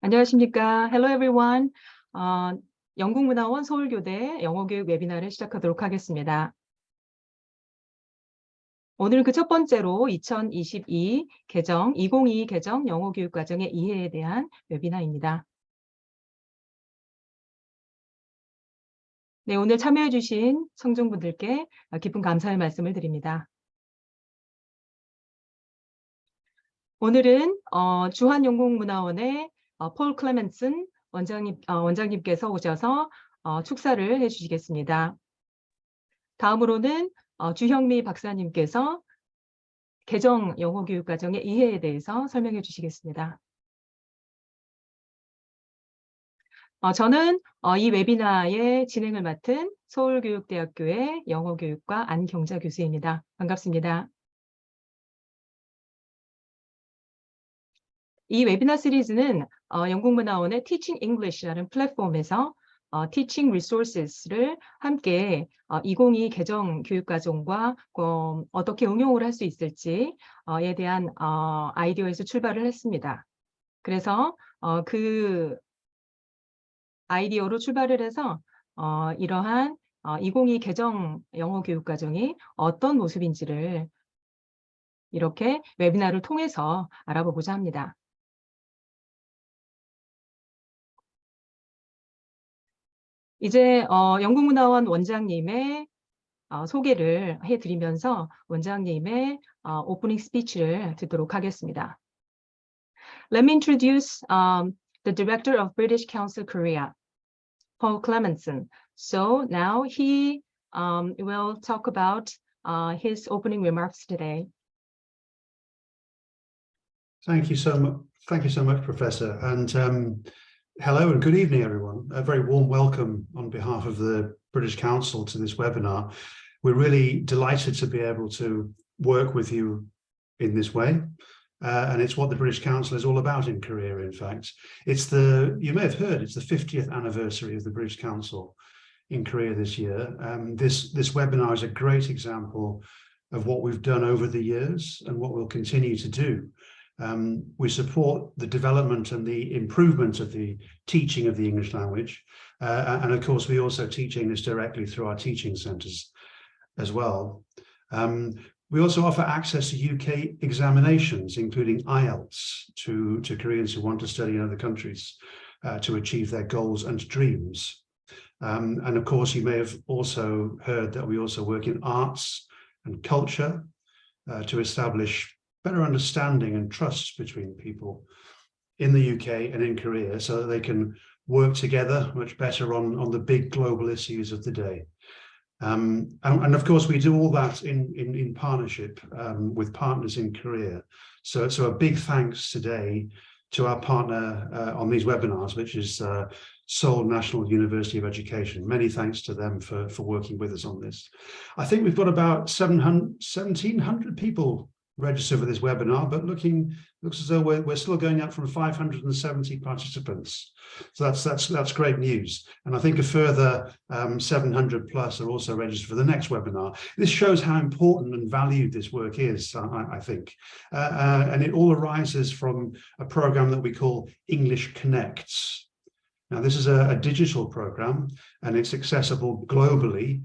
안녕하십니까. Hello everyone. 영국문화원 서울교대 영어교육 웨비나를 시작하도록 하겠습니다. 오늘 그 첫 번째로 2022 개정 영어교육과정의 이해에 대한 웨비나입니다. 네, 오늘 참여해 주신 청중분들께 깊은 감사의 말씀을 드립니다. 오늘은 주한영국문화원의 폴 클레멘슨 원장님께서 오셔서 축사를 해주시겠습니다. 다음으로는 주형미 박사님께서 개정 영어교육과정의 이해에 대해서 설명해 주시겠습니다. 저는 이 웨비나의 진행을 맡은 서울교육대학교의 영어교육과 안경자 교수입니다. 반갑습니다. 이 웨비나 시리즈는 영국문화원의 Teaching English라는 플랫폼에서 Teaching Resources를 함께 2022 개정 교육과정과 어떻게 응용을 할 수 있을지에 대한 아이디어에서 출발을 했습니다. 그래서 그 아이디어로 출발을 해서 이러한 2022 개정 영어 교육과정이 어떤 모습인지를 이렇게 웨비나를 통해서 알아보고자 합니다. 이제 영국문화원 원장님의 소개를 해드리면서 원장님의 오프닝 스피치를 듣도록 하겠습니다. Let me introduce the Director of British Council Korea, Paul Clemenson. So now he will talk about his opening remarks today. Thank you so much, Professor. And hello and good evening, everyone. A very warm welcome on behalf of the British Council to this webinar. We're really delighted to be able to work with you in this way. And it's what the British Council is all about in Korea, in fact. You may have heard, it's the 50th anniversary of the British Council in Korea this year. This webinar is a great example of what we've done over the years and what we'll continue to do. We support the development and the improvement of the teaching of the English language. And of course, we also teach English directly through our teaching centres as well. We also offer access to UK examinations, including IELTS, to Koreans who want to study in other countries to achieve their goals and dreams. And of course, you may have also heard that we also work in arts and culture to establish better understanding and trust between people in the UK and in Korea so that they can work together much better on the big global issues of the day. And of course, we do all that in partnership with partners in Korea. So a big thanks today to our partner on these webinars, which is Seoul National University of Education. Many thanks to them for working with us on this. I think we've got about 1,700 people register for this webinar, but looks as though we're still going up from 570 participants. So that's great news. And I think a further 700 plus are also registered for the next webinar. This shows how important and valued this work is, I think. And it all arises from a program that we call English Connects. Now, this is a digital program, and it's accessible globally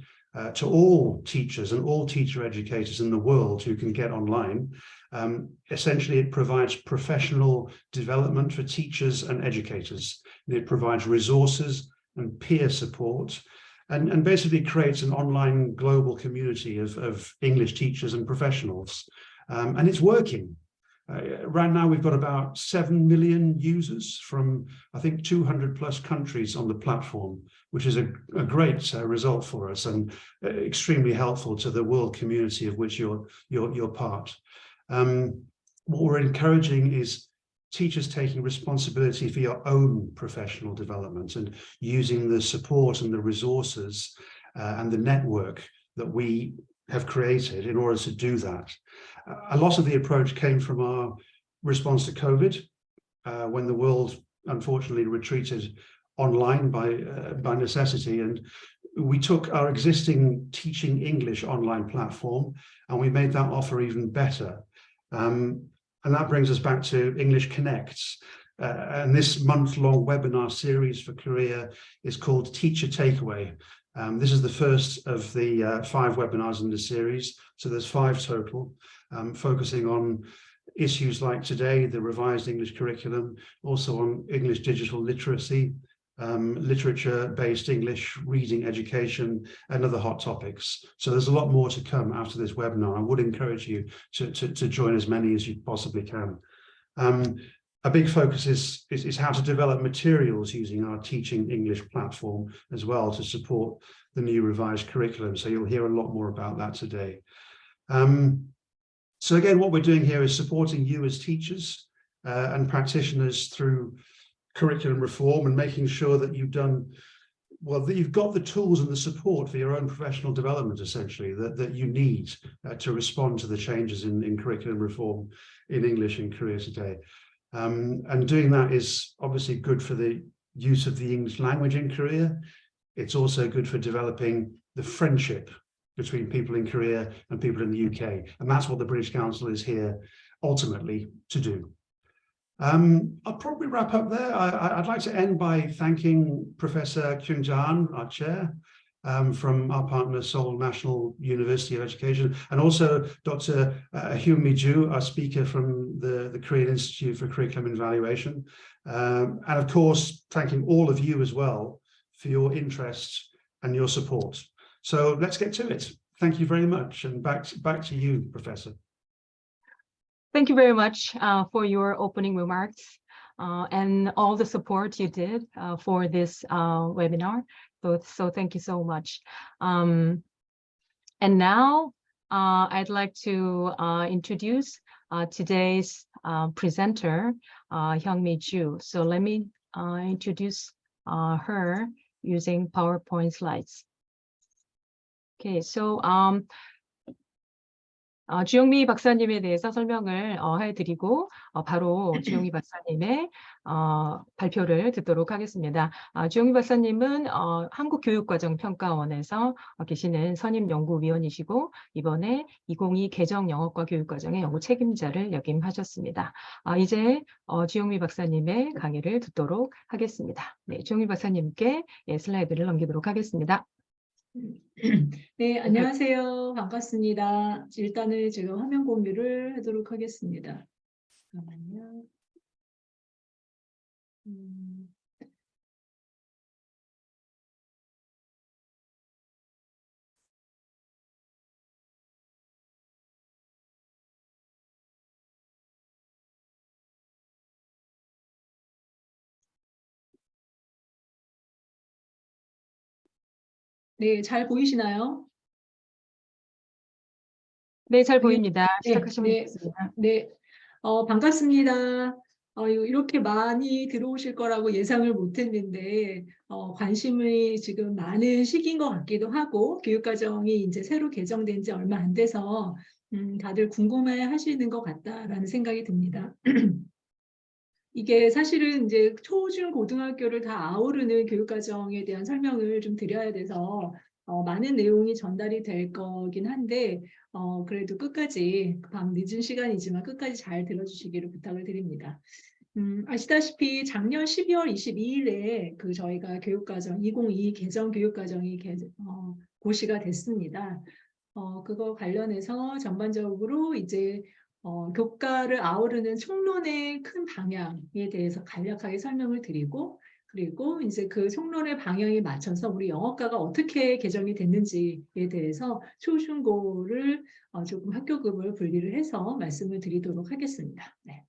to all teachers and all teacher educators in the world who can get online. Essentially, it provides professional development for teachers and educators. It provides resources and peer support, and basically creates an online global community of English teachers and professionals. And it's working. Right now, we've got about 7 million users from, I think, 200 plus countries on the platform, which is a great result for us and extremely helpful to the world community of which you're part. What we're encouraging is teachers taking responsibility for your own professional development and using the support and the resources and the network that we have created in order to do that. A lot of the approach came from our response to COVID, when the world unfortunately retreated online by necessity, and we took our existing Teaching English online platform and we made that offer even better. And that brings us back to English Connects. And this month-long webinar series for Korea is called Teacher Takeaway. This is the first of the 5 webinars in the series, so there's 5 total, focusing on issues like today, the revised English curriculum, also on English digital literacy, literature-based English reading education, and other hot topics. So there's a lot more to come after this webinar. I would encourage you to join as many as you possibly can. A big focus is how to develop materials using our Teaching English platform as well to support the new revised curriculum. So you'll hear a lot more about that today. So again, what we're doing here is supporting you as teachers and practitioners through curriculum reform and making sure that you've done, well, that you've got the tools and the support for your own professional development, essentially, that you need to respond to the changes in curriculum reform in English in Korea today. And doing that is obviously good for the use of the English language in Korea. It's also good for developing the friendship between people in Korea and people in the UK. And that's what the British Council is here ultimately to do. I'll probably wrap up there. I'd like to end by thanking Professor Kyung Jae-han, our chair, from our partner Seoul National University of Education, and also Dr. Hyun-mi Ju, our speaker from the Korean Institute for Curriculum Evaluation. And of course, thanking all of you as well for your interest and your support. So let's get to it. Thank you very much. And back to you, Professor. Thank you very much for your opening remarks and all the support you did for this webinar. So thank you so much. And now I'd like to introduce today's presenter, Hyun-mi Ju. So let me introduce her using PowerPoint slides. Okay, so 주영미 박사님에 대해서 설명을 해드리고 바로 주영미 박사님의 발표를 듣도록 하겠습니다. 주영미 박사님은 한국교육과정평가원에서 계시는 선임연구위원이시고 이번에 2022 개정 영어과 교육과정의 연구 책임자를 역임하셨습니다. 이제 주영미 박사님의 강의를 듣도록 하겠습니다. 네, 주영미 박사님께 슬라이드를 넘기도록 하겠습니다. 네, 안녕하세요. 반갑습니다. 일단은 제가 화면 공유를 하도록 하겠습니다. 잠깐만요. 네, 잘 보이시나요? 네, 잘 보입니다. 네, 시작하시면 네, 되겠습니다. 네, 반갑습니다. 이렇게 많이 들어오실 거라고 예상을 못했는데 관심이 지금 많은 시기인 것 같기도 하고 교육과정이 이제 새로 개정된 지 얼마 안 돼서 다들 궁금해 하시는 것 같다라는 생각이 듭니다. 이게 사실은 이제 초중 고등학교를 다 아우르는 교육과정에 대한 설명을 좀 드려야 돼서 많은 내용이 전달이 될 거긴 한데 그래도 끝까지 밤 늦은 시간이지만 끝까지 잘 들어주시기를 부탁을 드립니다. 아시다시피 작년 12월 22일에 저희가 교육과정 2022 개정 교육과정이 고시가 됐습니다. 그거 관련해서 전반적으로 이제 교과를 아우르는 총론의 큰 방향에 대해서 간략하게 설명을 드리고 그리고 이제 그 총론의 방향에 맞춰서 우리 영어과가 어떻게 개정이 됐는지에 대해서 초중고를 조금 학교급을 분리를 해서 말씀을 드리도록 하겠습니다. 네.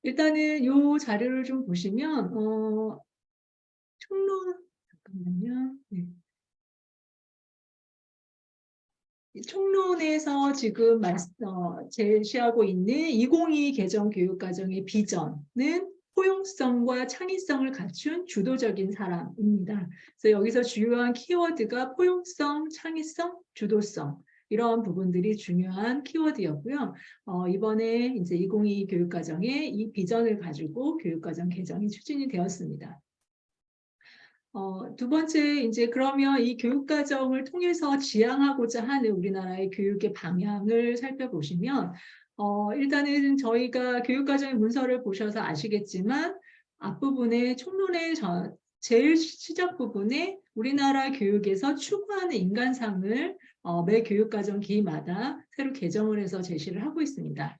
일단은 이 자료를 좀 보시면 총론 잠깐만요. 네. 총론에서 지금 제시하고 있는 2022 개정 교육과정의 비전은 포용성과 창의성을 갖춘 주도적인 사람입니다. 그래서 여기서 주요한 키워드가 포용성, 창의성, 주도성 이런 부분들이 중요한 키워드였고요. 이번에 이제 2022 교육과정의 이 비전을 가지고 교육과정 개정이 추진이 되었습니다. 두 번째, 이제 그러면 이 교육과정을 통해서 지향하고자 하는 우리나라의 교육의 방향을 살펴보시면 일단은 저희가 교육과정의 문서를 보셔서 아시겠지만 앞부분에 총론의 제일 시작 부분에 우리나라 교육에서 추구하는 인간상을 매 교육과정 기마다 새로 개정을 해서 제시를 하고 있습니다.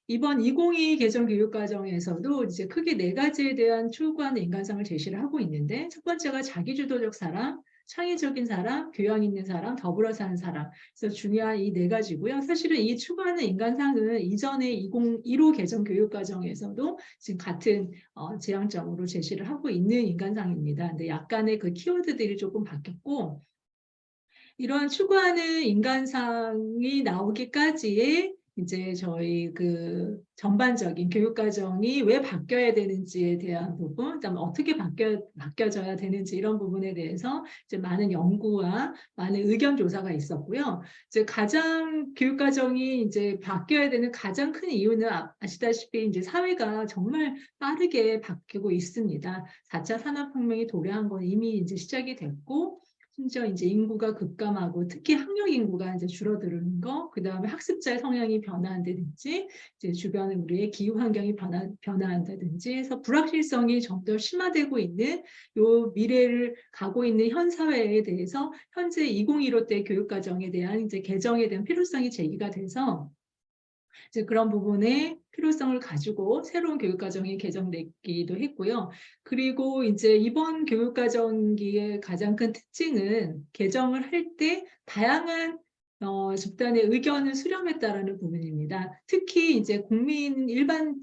이번 2022 개정 교육과정에서도 이제 크게 4가지에 대한 추구하는 인간상을 제시를 하고 있는데, 첫 번째가 자기주도적 사람, 창의적인 사람, 교양 있는 사람, 더불어 사는 사람. 그래서 중요한 이 4가지고요. 사실은 이 추구하는 인간상은 이전에 2015 개정 교육과정에서도 지금 같은 지향점으로 제시를 하고 있는 인간상입니다. 근데 약간의 그 키워드들이 조금 바뀌었고, 이러한 추구하는 인간상이 나오기까지의 이제 저희 그 전반적인 교육과정이 왜 바뀌어야 되는지에 대한 부분, 그다음에 어떻게 바뀌어져야 되는지 이런 부분에 대해서 이제 많은 연구와 많은 의견 조사가 있었고요. 이제 가장 교육과정이 이제 바뀌어야 되는 가장 큰 이유는 아시다시피 이제 사회가 정말 빠르게 바뀌고 있습니다. 4차 산업혁명이 도래한 건 이미 이제 시작이 됐고, 심지어 이제 인구가 급감하고 특히 학령 인구가 이제 줄어드는 거, 그 다음에 학습자의 성향이 변화한다든지, 이제 주변에 우리의 기후 환경이 변화한다든지 해서 불확실성이 점점 심화되고 있는 요 미래를 가고 있는 현 사회에 대해서 현재 2015 때 교육과정에 대한 이제 개정에 대한 필요성이 제기가 돼서 이제 그런 부분의 필요성을 가지고 새로운 교육과정이 개정되기도 했고요. 그리고 이제 이번 교육과정기의 가장 큰 특징은 개정을 할 때 다양한 집단의 의견을 수렴했다라는 부분입니다. 특히 이제 일반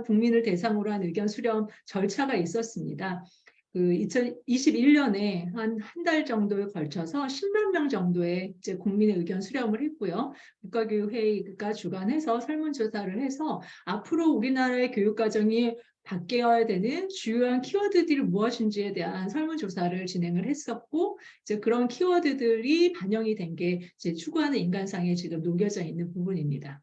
국민을 대상으로 한 의견 수렴 절차가 있었습니다. 그 2021년에 한 달 정도에 걸쳐서 10만 명 정도의 이제 국민의 의견 수렴을 했고요. 국가교육회의가 주관해서 설문조사를 해서 앞으로 우리나라의 교육과정이 바뀌어야 되는 주요한 키워드들이 무엇인지에 대한 설문조사를 진행을 했었고, 이제 그런 키워드들이 반영이 된 게 이제 추구하는 인간상에 지금 녹여져 있는 부분입니다.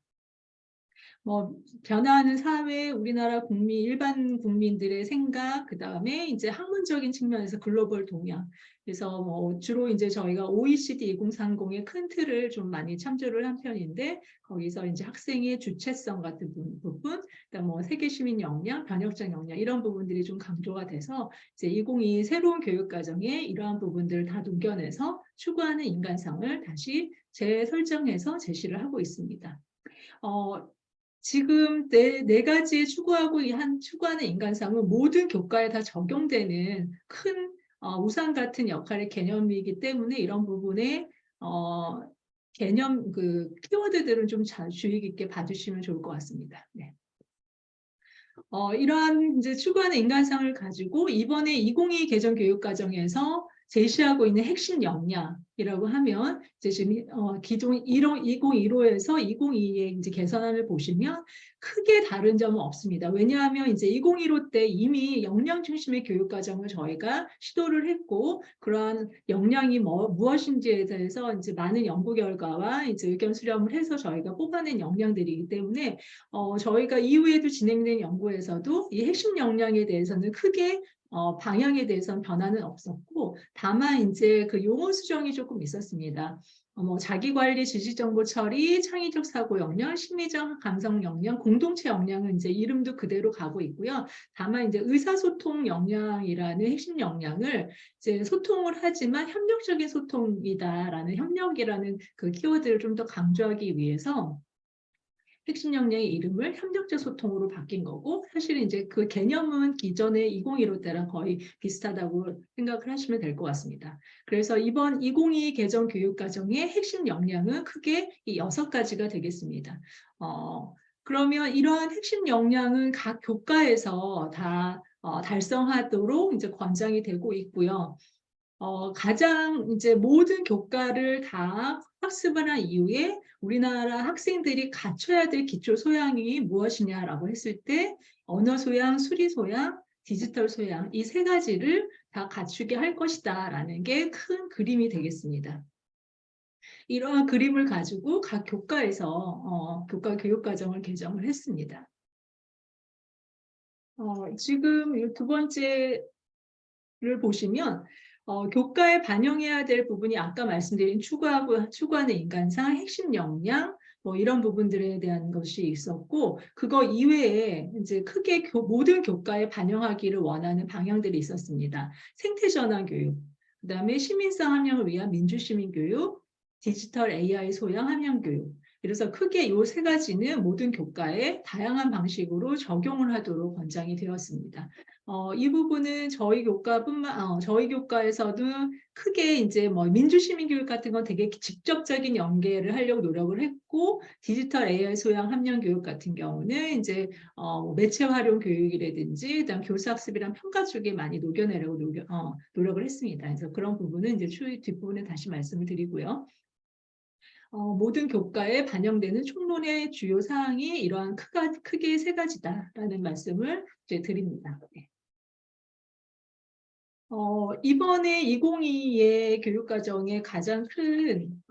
변화하는 사회, 우리나라 일반 국민들의 생각, 그 다음에 이제 학문적인 측면에서 글로벌 동향. 그래서 주로 이제 저희가 OECD 2030의 큰 틀을 좀 많이 참조를 한 편인데, 거기서 이제 학생의 주체성 같은 부분, 그다음 세계 시민 역량, 변혁적 역량 이런 부분들이 좀 강조가 돼서 이제 2022 새로운 교육과정에 이러한 부분들을 다 녹여내서 추구하는 인간상을 다시 재설정해서 제시를 하고 있습니다. 지금 네 가지의 추구하는 인간상은 모든 교과에 다 적용되는 큰 우상 같은 역할의 개념이기 때문에 이런 부분에 개념 키워드들은 좀 주의 깊게 봐주시면 좋을 것 같습니다. 네. 이러한 이제 추구하는 인간상을 가지고 이번에 2022 개정 교육과정에서 제시하고 있는 핵심 역량이라고 하면 이제 지금 기존 2015에서 2022의 이제 개선안을 보시면 크게 다른 점은 없습니다. 왜냐하면 이제 2015 때 이미 역량 중심의 교육과정을 저희가 시도를 했고, 그러한 역량이 무엇인지에 대해서 이제 많은 연구 결과와 이제 의견 수렴을 해서 저희가 뽑아낸 역량들이기 때문에 저희가 이후에도 진행된 연구에서도 이 핵심 역량에 대해서는 크게 방향에 대해서는 변화는 없었고, 다만 이제 그 용어 수정이 조금 있었습니다. 자기관리, 지식정보 처리, 창의적 사고 역량, 심리적 감성 역량, 공동체 역량은 이제 이름도 그대로 가고 있고요. 다만 이제 의사소통 역량이라는 핵심 역량을 이제 소통을 하지만 협력적인 소통이다라는 협력이라는 그 키워드를 좀 더 강조하기 위해서 핵심 역량의 이름을 협력적 소통으로 바뀐 거고, 사실은 이제 그 개념은 기존의 2015 때랑 거의 비슷하다고 생각을 하시면 될 것 같습니다. 그래서 이번 2022 개정 교육과정의 핵심 역량은 크게 이 6가지가 되겠습니다. 그러면 이러한 핵심 역량은 각 교과에서 다 달성하도록 이제 권장이 되고 있고요. 가장 이제 모든 교과를 다 학습을 한 이후에 우리나라 학생들이 갖춰야 될 기초 소양이 무엇이냐라고 했을 때 언어 소양, 수리 소양, 디지털 소양 이 3가지를 다 갖추게 할 것이다라는 게 큰 그림이 되겠습니다. 이러한 그림을 가지고 각 교과에서 교과 교육과정을 개정을 했습니다. 지금 이 2번째를 보시면 교과에 반영해야 될 부분이 아까 말씀드린 추구하는 인간상, 핵심 역량, 뭐 이런 부분들에 대한 것이 있었고, 그거 이외에 이제 크게 모든 교과에 반영하기를 원하는 방향들이 있었습니다. 생태전환 교육, 그다음에 시민성 함양을 위한 민주시민 교육, 디지털 AI 소양 함양 교육. 그래서 크게 이 세 가지는 모든 교과에 다양한 방식으로 적용을 하도록 권장이 되었습니다. 이 부분은 저희 교과에서도 크게 이제 뭐 민주시민교육 같은 건 되게 직접적인 연계를 하려고 노력을 했고, 디지털 AI 소양 함량 교육 같은 경우는 이제 뭐 매체 활용 교육이라든지 그다음 교사학습이랑 평가 쪽에 많이 녹여내려고 노력을 했습니다. 그래서 그런 부분은 이제 추후 뒷부분에 다시 말씀을 드리고요. 모든 교과에 반영되는 총론의 주요 사항이 이러한 크게 세 가지다라는 말씀을 이제 드립니다. 네. 이번에 2022의 교육과정의 가장 큰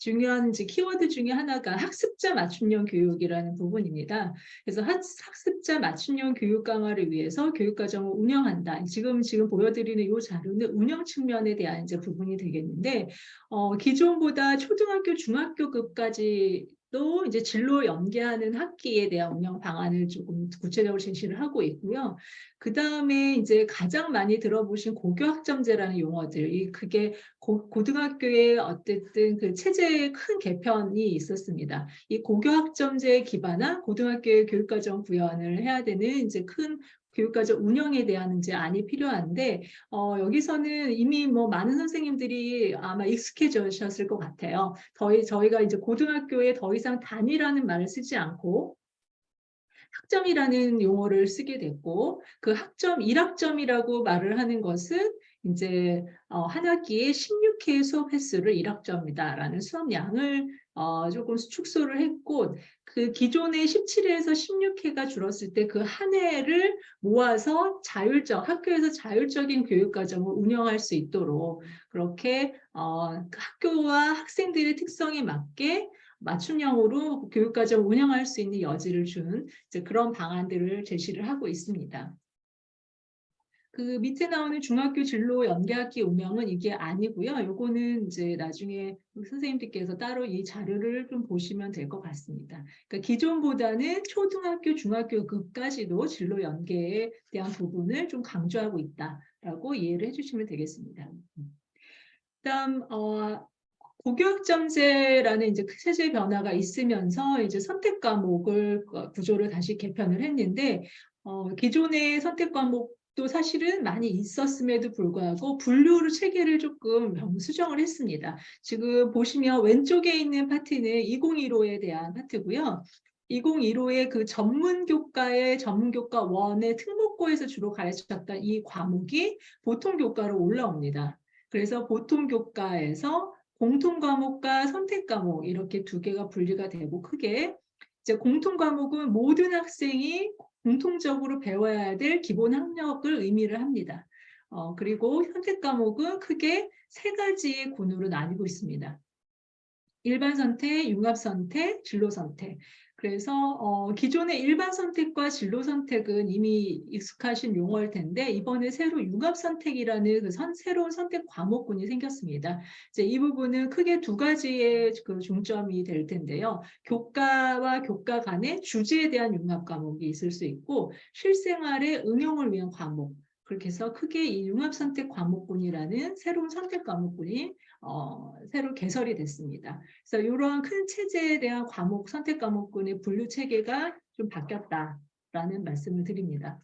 중요한 이제 키워드 중에 하나가 학습자 맞춤형 교육이라는 부분입니다. 그래서 학습자 맞춤형 교육 강화를 위해서 교육과정을 운영한다. 지금 보여드리는 이 자료는 운영 측면에 대한 이제 부분이 되겠는데, 기존보다 초등학교, 중학교급까지 또 이제 진로 연계하는 학기에 대한 운영 방안을 조금 구체적으로 제시를 하고 있고요. 그 다음에 이제 가장 많이 들어보신 고교학점제라는 용어들, 그게 고등학교에 어쨌든 그 체제의 큰 개편이 있었습니다. 이 고교학점제에 기반한 고등학교의 교육과정 구현을 해야 되는 이제 큰 교육과정 운영에 대한 이제 안이 필요한데, 여기서는 이미 뭐 많은 선생님들이 아마 익숙해지셨을 것 같아요. 저희가 이제 고등학교에 더 이상 단위라는 말을 쓰지 않고 학점이라는 용어를 쓰게 됐고, 그 학점 1학점이라고 말을 하는 것은 이제 한 학기에 16회 수업 횟수를 1학점이다라는 수업량을 조금 축소를 했고, 그 기존의 17회에서 16회가 줄었을 때 그 한 해를 모아서 학교에서 자율적인 교육과정을 운영할 수 있도록 그렇게 학교와 학생들의 특성에 맞게 맞춤형으로 교육과정 운영할 수 있는 여지를 준 이제 그런 방안들을 제시를 하고 있습니다. 그 밑에 나오는 중학교 진로 연계학기 운영은 이게 아니고요. 요거는 이제 나중에 선생님들께서 따로 이 자료를 좀 보시면 될 것 같습니다. 그러니까 기존보다는 초등학교, 중학교급까지도 진로 연계에 대한 부분을 좀 강조하고 있다라고 이해를 해주시면 되겠습니다. 그다음 고교학점제라는 이제 체제 변화가 있으면서 이제 선택 과목을 구조를 다시 개편을 했는데, 기존의 선택 과목도 사실은 많이 있었음에도 불구하고 분류 체계를 조금 수정을 했습니다. 지금 보시면 왼쪽에 있는 파트는 2015에 대한 파트고요. 2015의 그 전문교과의 전문교과 1의 특목고에서 주로 가르쳤던 이 과목이 보통교과로 올라옵니다. 그래서 보통교과에서 공통과목과 선택과목 이렇게 두 개가 분리가 되고, 크게 이제 공통과목은 모든 학생이 공통적으로 배워야 될 기본 학력을 의미를 합니다. 그리고 선택과목은 크게 세 가지의 군으로 나뉘고 있습니다. 일반 선택, 융합 선택, 진로 선택. 그래서 기존의 일반 선택과 진로 선택은 이미 익숙하신 용어일 텐데, 이번에 새로 융합 선택이라는 그 새로운 선택 과목군이 생겼습니다. 이제 이 부분은 크게 두 가지의 그 중점이 될 텐데요. 교과와 교과 간의 주제에 대한 융합 과목이 있을 수 있고, 실생활의 응용을 위한 과목. 그렇게 해서 크게 이 융합 선택 과목군이라는 새로운 선택 과목군이 새로 개설이 됐습니다. 그래서 이러한 큰 체제에 대한 선택 과목군의 분류 체계가 좀 바뀌었다라는 말씀을 드립니다.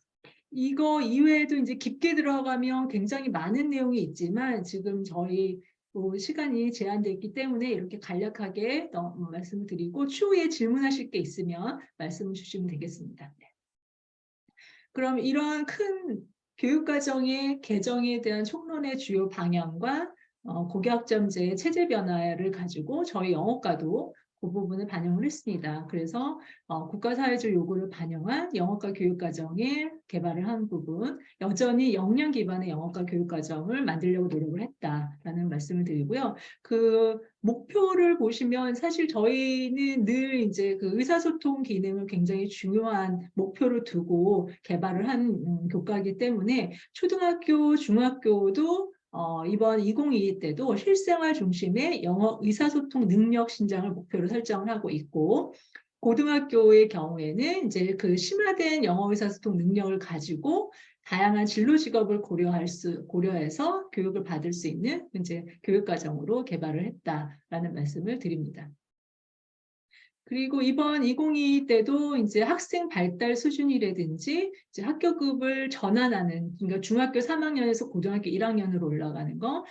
이거 이외에도 이제 깊게 들어가면 굉장히 많은 내용이 있지만, 지금 저희 시간이 제한되어 있기 때문에 이렇게 간략하게 말씀을 드리고, 추후에 질문하실 게 있으면 말씀을 주시면 되겠습니다. 네. 그럼 이러한 큰 교육과정의 개정에 대한 총론의 주요 방향과 고교학점제의 체제 변화를 가지고 저희 영어과도 그 부분을 반영을 했습니다. 그래서 국가사회적 요구를 반영한 영어과 교육과정의 개발을 한 부분, 여전히 역량 기반의 영어과 교육과정을 만들려고 노력을 했다라는 말씀을 드리고요. 그 목표를 보시면 사실 저희는 늘 이제 그 의사소통 기능을 굉장히 중요한 목표로 두고 개발을 한 교과이기 때문에 초등학교, 중학교도 이번 2022 때도 실생활 중심의 영어 의사소통 능력 신장을 목표로 설정을 하고 있고, 고등학교의 경우에는 이제 그 심화된 영어 의사소통 능력을 가지고 다양한 진로 직업을 고려해서 교육을 받을 수 있는 이제 교육과정으로 개발을 했다라는 말씀을 드립니다. 그리고 이번 2022 때도 이제 학생 발달 수준이라든지 이제 학교급을 전환하는, 그러니까 중학교 3학년에서 고등학교 1학년으로 올라가는 거,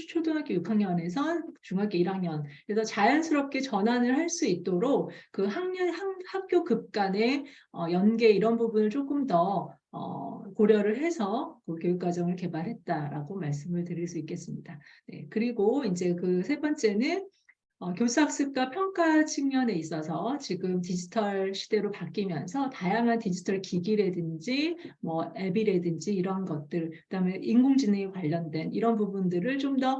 초등학교 6학년에서 중학교 1학년, 그래서 자연스럽게 전환을 할 수 있도록 그 학교급 간의 연계 이런 부분을 조금 더 고려를 해서 그 교육과정을 개발했다라고 말씀을 드릴 수 있겠습니다. 네, 그리고 이제 그 세 번째는 교수학습과 평가 측면에 있어서 지금 디지털 시대로 바뀌면서 다양한 디지털 기기라든지 뭐 앱이라든지 이런 것들, 그다음에 인공지능에 관련된 이런 부분들을 좀 더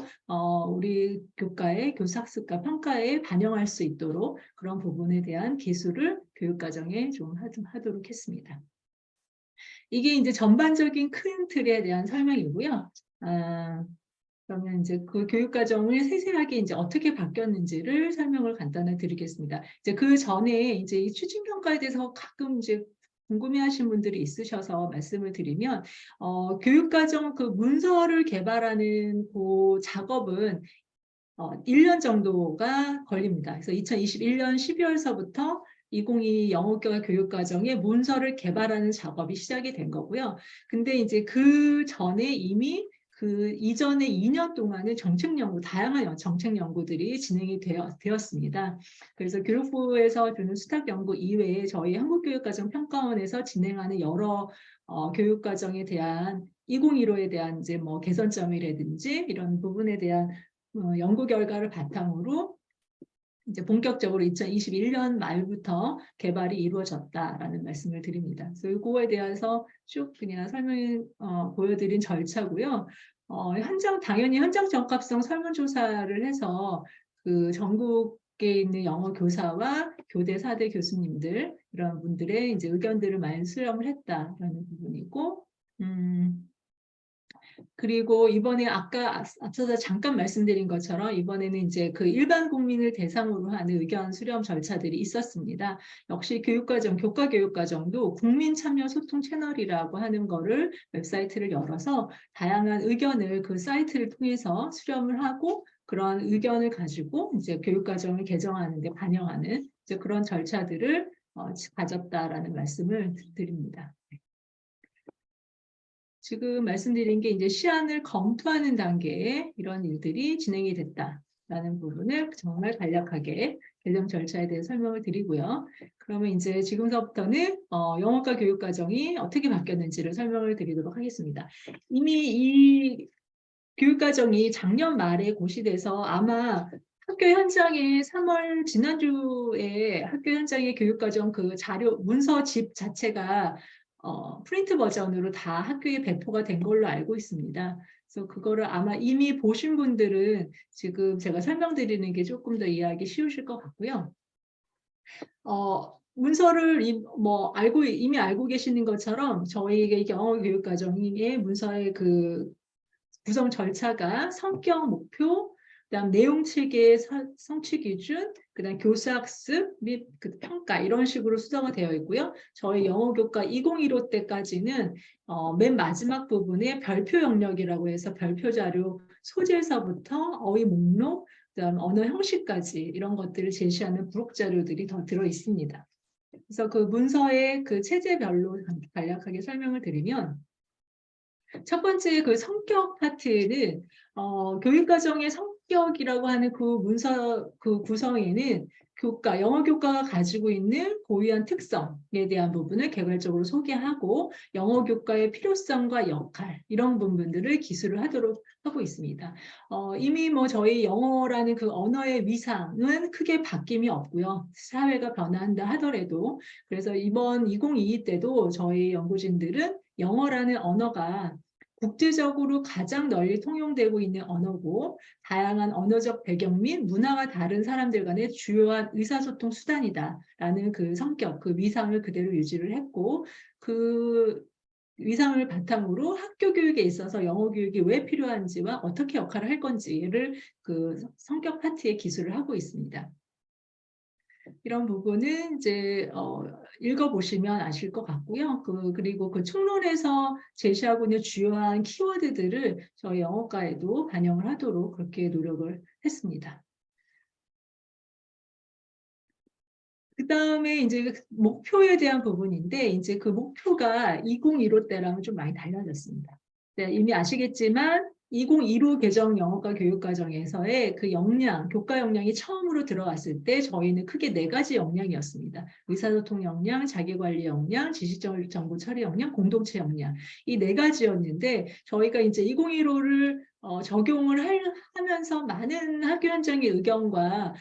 우리 교과의 교수학습과 평가에 반영할 수 있도록 그런 부분에 대한 기술을 교육과정에 좀 하도록 했습니다. 이게 이제 전반적인 큰 틀에 대한 설명이고요. 그러면 이제 그 교육과정을 세세하게 이제 어떻게 바뀌었는지를 설명을 간단히 드리겠습니다. 이제 그 전에 이제 이 추진평가에 대해서 가끔 이제 궁금해하신 분들이 있으셔서 말씀을 드리면, 교육과정 그 문서를 개발하는 그 작업은 1년 정도가 걸립니다. 그래서 2021년 12월서부터 2022 영어교과 교육과정의 문서를 개발하는 작업이 시작이 된 거고요. 근데 이제 그 전에 이미 그 이전에 2년 동안은 다양한 정책 연구들이 진행이 되었습니다. 그래서 교육부에서 주는 수탁 연구 이외에 저희 한국교육과정 평가원에서 진행하는 여러 교육과정에 대한 2015에 대한 이제 뭐 개선점이라든지 이런 부분에 대한 연구 결과를 바탕으로 이제 본격적으로 2021년 말부터 개발이 이루어졌다라는 말씀을 드립니다. 그래서 이거에 대해서 쭉 그냥 보여드린 절차고요. 당연히 현장 적합성 설문조사를 해서 그 전국에 있는 영어 교사와 교대 4대 교수님들 이런 분들의 이제 의견들을 많이 수렴을 했다라는 부분이고, 그리고 이번에 앞서서 잠깐 말씀드린 것처럼 이번에는 이제 그 일반 국민을 대상으로 하는 의견 수렴 절차들이 있었습니다. 역시 교과 교육과정도 국민 참여 소통 채널이라고 하는 거를 웹사이트를 열어서 다양한 의견을 그 사이트를 통해서 수렴을 하고 그런 의견을 가지고 이제 교육과정을 개정하는 데 반영하는 이제 그런 절차들을 가졌다라는 말씀을 드립니다. 지금 말씀드린 게 이제 시안을 검토하는 단계에 이런 일들이 진행이 됐다라는 부분을 정말 간략하게 개정 절차에 대해 설명을 드리고요. 그러면 이제 지금서부터는 영어과 교육과정이 어떻게 바뀌었는지를 설명을 드리도록 하겠습니다. 이미 이 교육과정이 작년 말에 고시돼서 아마 학교 현장에 지난주에 학교 현장의 교육과정 그 자료 문서집 자체가 프린트 버전으로 다 학교에 배포가 된 걸로 알고 있습니다. 그래서 그거를 아마 이미 보신 분들은 지금 제가 설명드리는 게 조금 더 이해하기 쉬우실 것 같고요. 문서를 이미 알고 계시는 것처럼 저희에게 영어 교육과정의 문서의 그 구성 절차가 성격, 목표, 그다음 내용 체계의 성취 기준, 그다음 교수학습 및 그 평가 이런 식으로 수정이 되어 있고요. 저희 영어교과 2015 때까지는 맨 마지막 부분에 별표 영역이라고 해서 별표 자료 소재서부터 어휘 목록, 그다음 언어 형식까지 이런 것들을 제시하는 부록 자료들이 더 들어 있습니다. 그래서 그 문서의 그 체제별로 간략하게 설명을 드리면, 첫 번째 그 성격 파트는 교육과정의 성격이라고 하는 그 문서 그 구성에는 영어 교과가 가지고 있는 고유한 특성에 대한 부분을 개괄적으로 소개하고 영어 교과의 필요성과 역할 이런 부분들을 기술을 하고 있습니다. 이미 저희 영어라는 그 언어의 위상은 크게 바뀜이 없고요. 사회가 변화한다 하더라도, 그래서 이번 2022 때도 저희 연구진들은 영어라는 언어가 국제적으로 가장 널리 통용되고 있는 언어고 다양한 언어적 배경 및 문화가 다른 사람들 간의 주요한 의사소통 수단이다라는 그 성격, 그 위상을 그대로 유지를 했고, 그 위상을 바탕으로 학교 교육에 있어서 영어 교육이 왜 필요한지와 어떻게 역할을 할 건지를 그 성격 파트에 기술을 하고 있습니다. 이런 부분은 이제 읽어보시면 아실 것 같고요. 그리고 그 총론에서 제시하고 있는 주요한 키워드들을 저희 영어과에도 반영을 하도록 그렇게 노력을 했습니다. 그 다음에 이제 목표에 대한 부분인데, 이제 그 목표가 2015 때랑은 좀 많이 달라졌습니다. 네, 이미 아시겠지만 2015 개정 영어과 교육과정에서의 그 역량, 교과 역량이 처음으로 들어왔을 때 저희는 크게 4가지 역량이었습니다. 의사소통 역량, 자기관리 역량, 지식정보 처리 역량, 공동체 역량. 이 4가지였는데 저희가 이제 2015를 적용을 하면서 많은 학교 현장의 의견과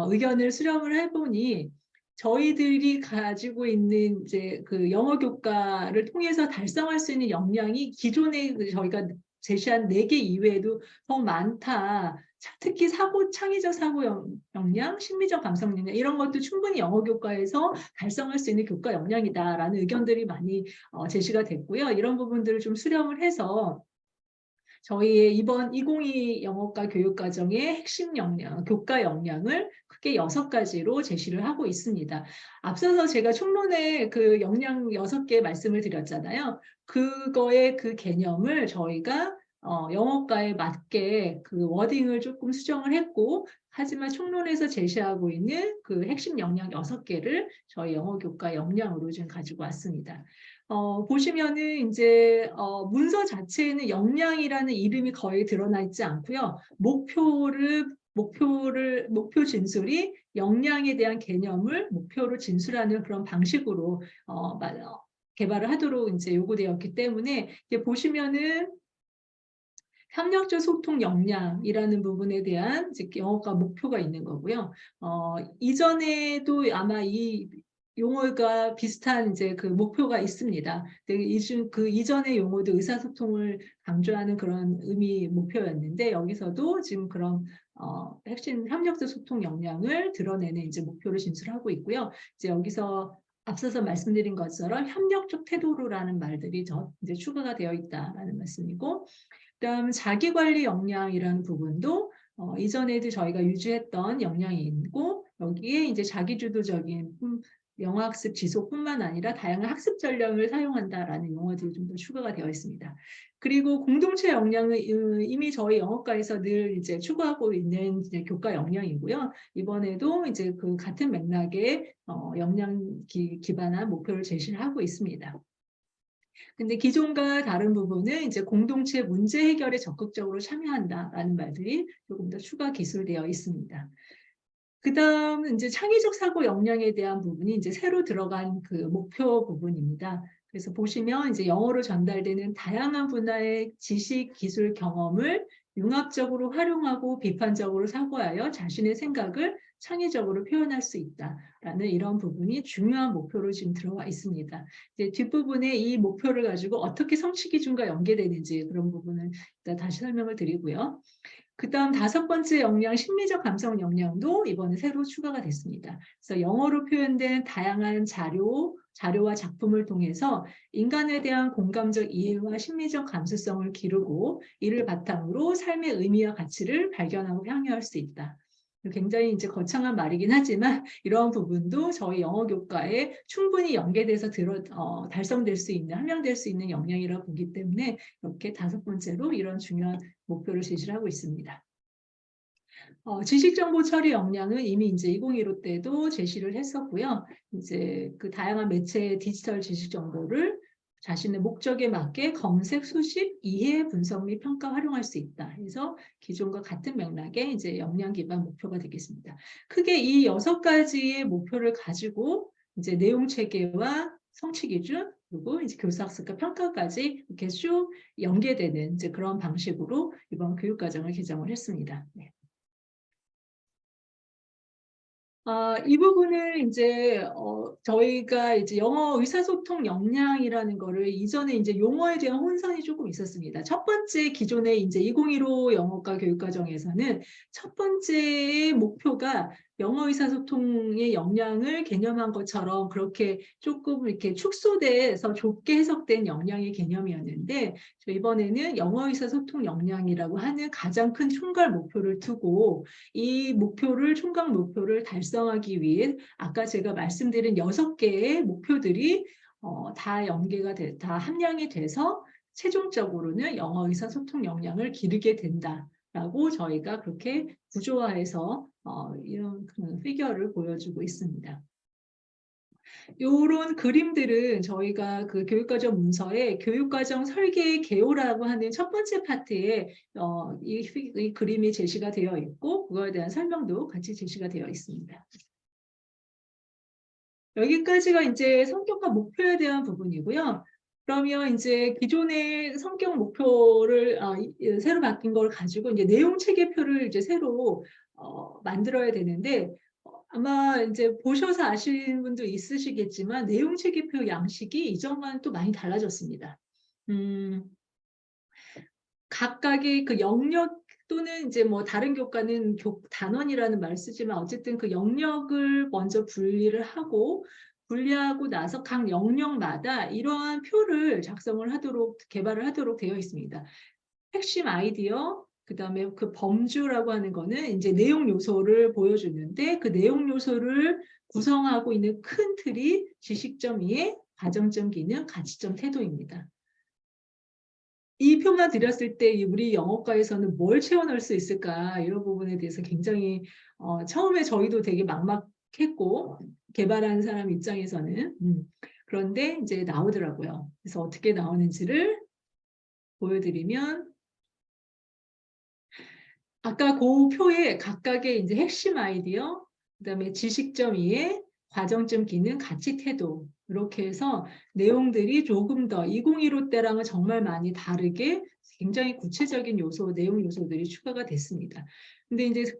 의견을 수렴을 해보니 저희들이 가지고 있는 이제 그 영어 교과를 통해서 달성할 수 있는 역량이 기존에 저희가 제시한 4개 이외에도 더 많다. 특히 창의적 사고 역량, 심리적 감성 역량 이런 것도 충분히 영어 교과에서 달성할 수 있는 교과 역량이다라는 의견들이 많이 제시가 됐고요. 이런 부분들을 좀 수렴을 해서 저희의 이번 2022 영어과 교육과정의 핵심 역량, 교과 역량을 크게 6가지로 제시를 하고 있습니다. 앞서서 제가 총론에 그 역량 6개 말씀을 드렸잖아요. 그거의 그 개념을 저희가 영어과에 맞게 그 워딩을 조금 수정을 했고, 하지만 총론에서 제시하고 있는 그 핵심 역량 6개를 저희 영어 교과 역량으로 지금 가지고 왔습니다. 보시면은 이제 문서 자체에는 역량이라는 이름이 거의 드러나 있지 않고요. 목표 진술이 역량에 대한 개념을 목표로 진술하는 그런 방식으로 개발을 하도록 이제 요구되었기 때문에 이제 보시면은 협력적 소통 역량이라는 부분에 대한 이제 영어과 목표가 있는 거고요. 이전에도 아마 이 용어가 비슷한 이제 그 목표가 있습니다. 그 이전의 용어도 의사소통을 강조하는 그런 의미 목표였는데 여기서도 지금 그런 핵심 협력적 소통 역량을 드러내는 이제 목표를 진술하고 있고요. 이제 여기서 앞서서 말씀드린 것처럼 협력적 태도로라는 말들이 이제 추가가 되어 있다라는 말씀이고, 그다음 자기관리 역량이라는 부분도 이전에도 저희가 유지했던 역량이 있고 여기에 이제 자기주도적인 영어학습 지속뿐만 아니라 다양한 학습 전략을 사용한다라는 용어들이 좀 더 추가가 되어 있습니다. 그리고 공동체 역량은 이미 저희 영어과에서 늘 이제 추구하고 있는 이제 교과 역량이고요. 이번에도 이제 그 같은 맥락의 역량 기반한 목표를 제시를 하고 있습니다. 근데 기존과 다른 부분은 이제 공동체 문제 해결에 적극적으로 참여한다라는 말들이 조금 더 추가 기술되어 있습니다. 그다음 이제 창의적 사고 역량에 대한 부분이 이제 새로 들어간 그 목표 부분입니다. 그래서 보시면 이제 영어로 전달되는 다양한 분야의 지식, 기술, 경험을 융합적으로 활용하고 비판적으로 사고하여 자신의 생각을 창의적으로 표현할 수 있다라는 이런 부분이 중요한 목표로 지금 들어와 있습니다. 이제 뒷부분에 이 목표를 가지고 어떻게 성취 기준과 연계되는지 그런 부분을 일단 다시 설명을 드리고요. 그다음 5번째 역량, 심리적 감성 역량도 이번에 새로 추가가 됐습니다. 그래서 영어로 표현된 다양한 자료와 작품을 통해서 인간에 대한 공감적 이해와 심리적 감수성을 기르고 이를 바탕으로 삶의 의미와 가치를 발견하고 향유할 수 있다. 굉장히 이제 거창한 말이긴 하지만 이러한 부분도 저희 영어 교과에 충분히 연계돼서 달성될 수 있는, 함양될 수 있는 역량이라고 보기 때문에 이렇게 5번째로 이런 중요한 목표를 제시를 하고 있습니다. 지식정보 처리 역량은 이미 이제 2015 때도 제시를 했었고요. 이제 그 다양한 매체의 디지털 지식 정보를 자신의 목적에 맞게 검색, 수집, 이해, 분석 및 평가 활용할 수 있다. 그래서 기존과 같은 맥락의 이제 역량 기반 목표가 되겠습니다. 크게 이 6가지의 목표를 가지고 이제 내용 체계와 성취 기준 그리고 이제 교사학습과 평가까지 이렇게 쭉 연계되는 이제 그런 방식으로 이번 교육과정을 개정을 했습니다. 네. 이 부분을 이제 저희가 이제 영어 의사소통 역량이라는 거를 이전에 이제 용어에 대한 혼선이 조금 있었습니다. 첫 번째 기존의 이제 2015 영어과 교육과정에서는 첫 번째 목표가 영어 의사소통의 역량을 개념한 것처럼 그렇게 조금 이렇게 축소돼서 좁게 해석된 역량의 개념이었는데 이번에는 영어 의사소통 역량이라고 하는 가장 큰 총괄 목표를 두고 이 총각 목표를 달성하기 위해 아까 제가 말씀드린 6개의 목표들이 다 함량이 돼서 최종적으로는 영어 의사소통 역량을 기르게 된다라고 저희가 그렇게 구조화해서 이런 피겨를 보여주고 있습니다. 이런 그림들은 저희가 그 교육과정 문서에 교육과정 설계 개요라고 하는 첫 번째 파트에 이 그림이 제시가 되어 있고 그거에 대한 설명도 같이 제시가 되어 있습니다. 여기까지가 이제 성격과 목표에 대한 부분이고요. 그러면 이제 기존의 성격 목표를 새로 바뀐 걸 가지고 이제 내용 체계표를 이제 새로 만들어야 되는데 아마 이제 보셔서 아시는 분도 있으시겠지만 내용 체계표 양식이 이전과는 또 많이 달라졌습니다. 각각의 그 영역 또는 이제 뭐 다른 교과는 단원이라는 말을 쓰지만 어쨌든 그 영역을 먼저 분리하고 나서 각 영역마다 이러한 표를 개발을 하도록 되어 있습니다. 핵심 아이디어, 그다음에 그 범주라고 하는 거는 이제 내용 요소를 보여주는데 그 내용 요소를 구성하고 있는 큰 틀이 지식점 이해, 과정점 기능, 가치점 태도입니다. 이 표만 드렸을 때 우리 영어과에서는 뭘 채워넣을 수 있을까 이런 부분에 대해서 굉장히 처음에 저희도 되게 막막했고 개발한 사람 입장에서는 그런데 이제 나오더라고요. 그래서 어떻게 나오는지를 보여드리면 아까 그 표에 각각의 이제 핵심 아이디어, 그다음에 지식점 이해, 과정점 기능, 가치 태도 이렇게 해서 내용들이 조금 더 2015 때랑은 정말 많이 다르게 굉장히 구체적인 내용 요소들이 추가가 됐습니다. 근데 이제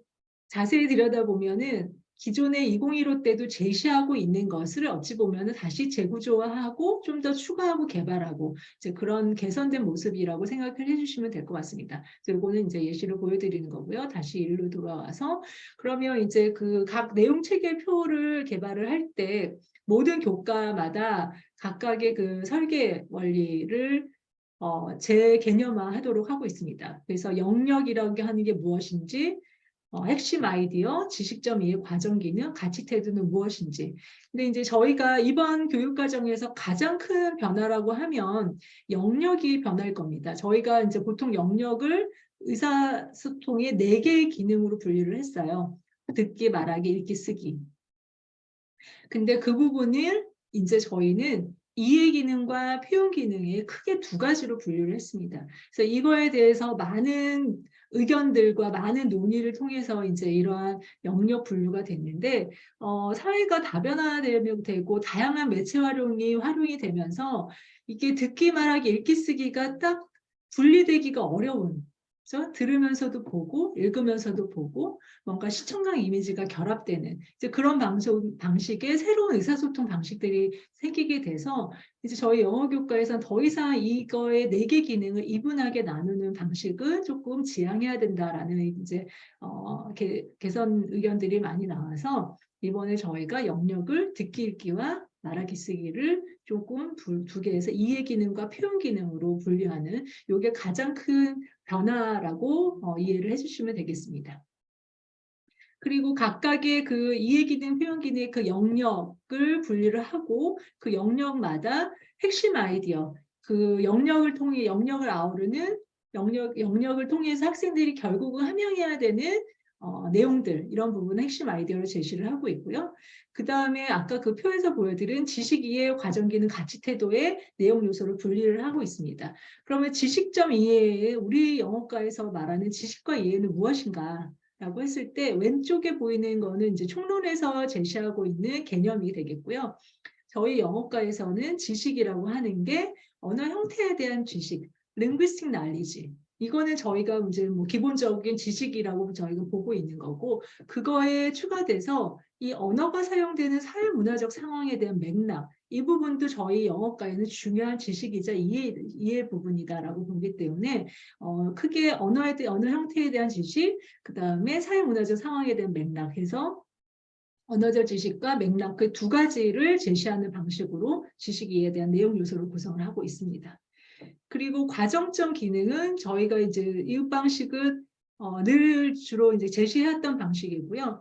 자세히 들여다보면은 기존의 2015 때도 제시하고 있는 것을 어찌 보면은 다시 재구조화하고 좀 더 추가하고 개발하고 이제 그런 개선된 모습이라고 생각을 해주시면 될 것 같습니다. 그래서 이거는 이제 예시를 보여드리는 거고요. 다시 일로 돌아와서 그러면 이제 그 각 내용 체계표를 개발을 할 때 모든 교과마다 각각의 그 설계 원리를 재개념화하도록 하고 있습니다. 그래서 영역이라고 하는 게 무엇인지 핵심 아이디어, 지식점 이해, 과정 기능, 가치 태도는 무엇인지. 근데 이제 저희가 이번 교육과정에서 가장 큰 변화라고 하면 영역이 변할 겁니다. 저희가 이제 보통 영역을 의사소통의 4개의 기능으로 분류를 했어요. 듣기, 말하기, 읽기, 쓰기. 근데 그 부분을 이제 저희는 이해 기능과 표현 기능에 크게 2가지로 분류를 했습니다. 그래서 이거에 대해서 많은 의견들과 많은 논의를 통해서 이제 이러한 영역 분류가 됐는데 사회가 다변화되고 다양한 매체 활용이 되면서 이게 듣기, 말하기, 읽기, 쓰기가 딱 분리되기가 어려운 그렇죠? 들으면서도 보고 읽으면서도 보고 뭔가 시청각 이미지가 결합되는 이제 그런 방식의 새로운 의사소통 방식들이 생기게 돼서 이제 저희 영어 교과에서는 더 이상 이거의 4개 기능을 이분하게 나누는 방식은 조금 지양해야 된다라는 이제 개선 의견들이 많이 나와서 이번에 저희가 영역을 듣기 읽기와 말하기 쓰기를 조금 2개에서 이해 기능과 표현 기능으로 분류하는 이게 가장 큰 변화라고 이해를 해주시면 되겠습니다. 그리고 각각의 그 이해 기능, 표현 기능의 그 영역을 분리를 하고 그 영역마다 핵심 아이디어, 그 영역을 아우르는 영역을 통해서 학생들이 결국은 함양해야 되는 내용들 이런 부분은 핵심 아이디어로 제시를 하고 있고요. 그 다음에 아까 그 표에서 보여드린 지식 이해, 과정 기능, 가치 태도의 내용 요소를 분리를 하고 있습니다. 그러면 지식점 이해에 우리 영어과에서 말하는 지식과 이해는 무엇인가? 라고 했을 때 왼쪽에 보이는 거는 이제 총론에서 제시하고 있는 개념이 되겠고요. 저희 영어과에서는 지식이라고 하는 게 언어 형태에 대한 지식, linguistic knowledge. 이거는 저희가 이제 뭐 기본적인 지식이라고 저희가 보고 있는 거고 그거에 추가돼서 이 언어가 사용되는 사회문화적 상황에 대한 맥락 이 부분도 저희 영어과에는 중요한 지식이자 이해 부분이다라고 보기 때문에 크게 언어 형태에 대한 지식, 그 다음에 사회문화적 상황에 대한 맥락해서 언어적 지식과 맥락 그 두 가지를 제시하는 방식으로 지식 이해에 대한 내용 요소를 구성을 하고 있습니다. 그리고 과정적 기능은 저희가 이제 이웃 방식은 늘 주로 이제 제시해왔던 방식이고요.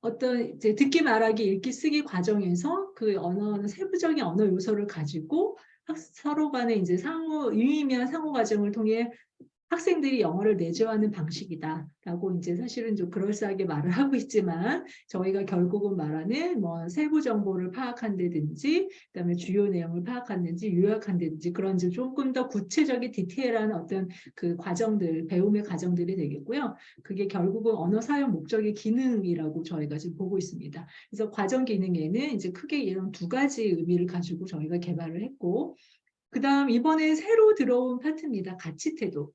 어떤 이제 듣기, 말하기, 읽기, 쓰기 과정에서 그 언어는 세부적인 언어 요소를 가지고 서로 간에 이제 유의미한 상호 과정을 통해 학생들이 영어를 내재하는 방식이다라고 이제 사실은 좀 그럴싸하게 말을 하고 있지만 저희가 결국은 말하는 뭐 세부 정보를 파악한다든지 그다음에 주요 내용을 파악한다든지 요약한다든지 그런 이제 조금 더 구체적인 디테일한 어떤 그 과정들 배움의 과정들이 되겠고요. 그게 결국은 언어 사용 목적의 기능이라고 저희가 지금 보고 있습니다. 그래서 과정 기능에는 이제 크게 이런 두 가지 의미를 가지고 저희가 개발을 했고 그다음 이번에 새로 들어온 파트입니다. 가치 태도.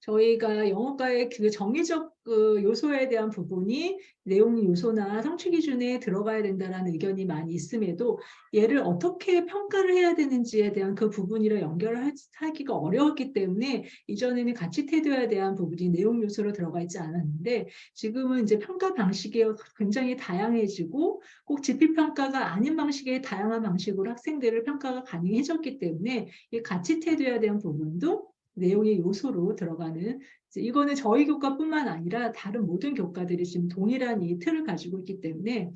저희가 영어과의 그 정의적 그 요소에 대한 부분이 내용 요소나 성취 기준에 들어가야 된다는 의견이 많이 있음에도 얘를 어떻게 평가를 해야 되는지에 대한 그 부분이랑 연결을 하기가 어려웠기 때문에 이전에는 가치 태도에 대한 부분이 내용 요소로 들어가 있지 않았는데 지금은 이제 평가 방식이 굉장히 다양해지고 꼭 지필평가가 아닌 방식의 다양한 방식으로 학생들을 평가가 가능해졌기 때문에 이 가치 태도에 대한 부분도 내용의 요소로 들어가는 이거는 저희 교과뿐만 아니라 다른 모든 교과들이 지금 동일한 이 틀을 가지고 있기 때문에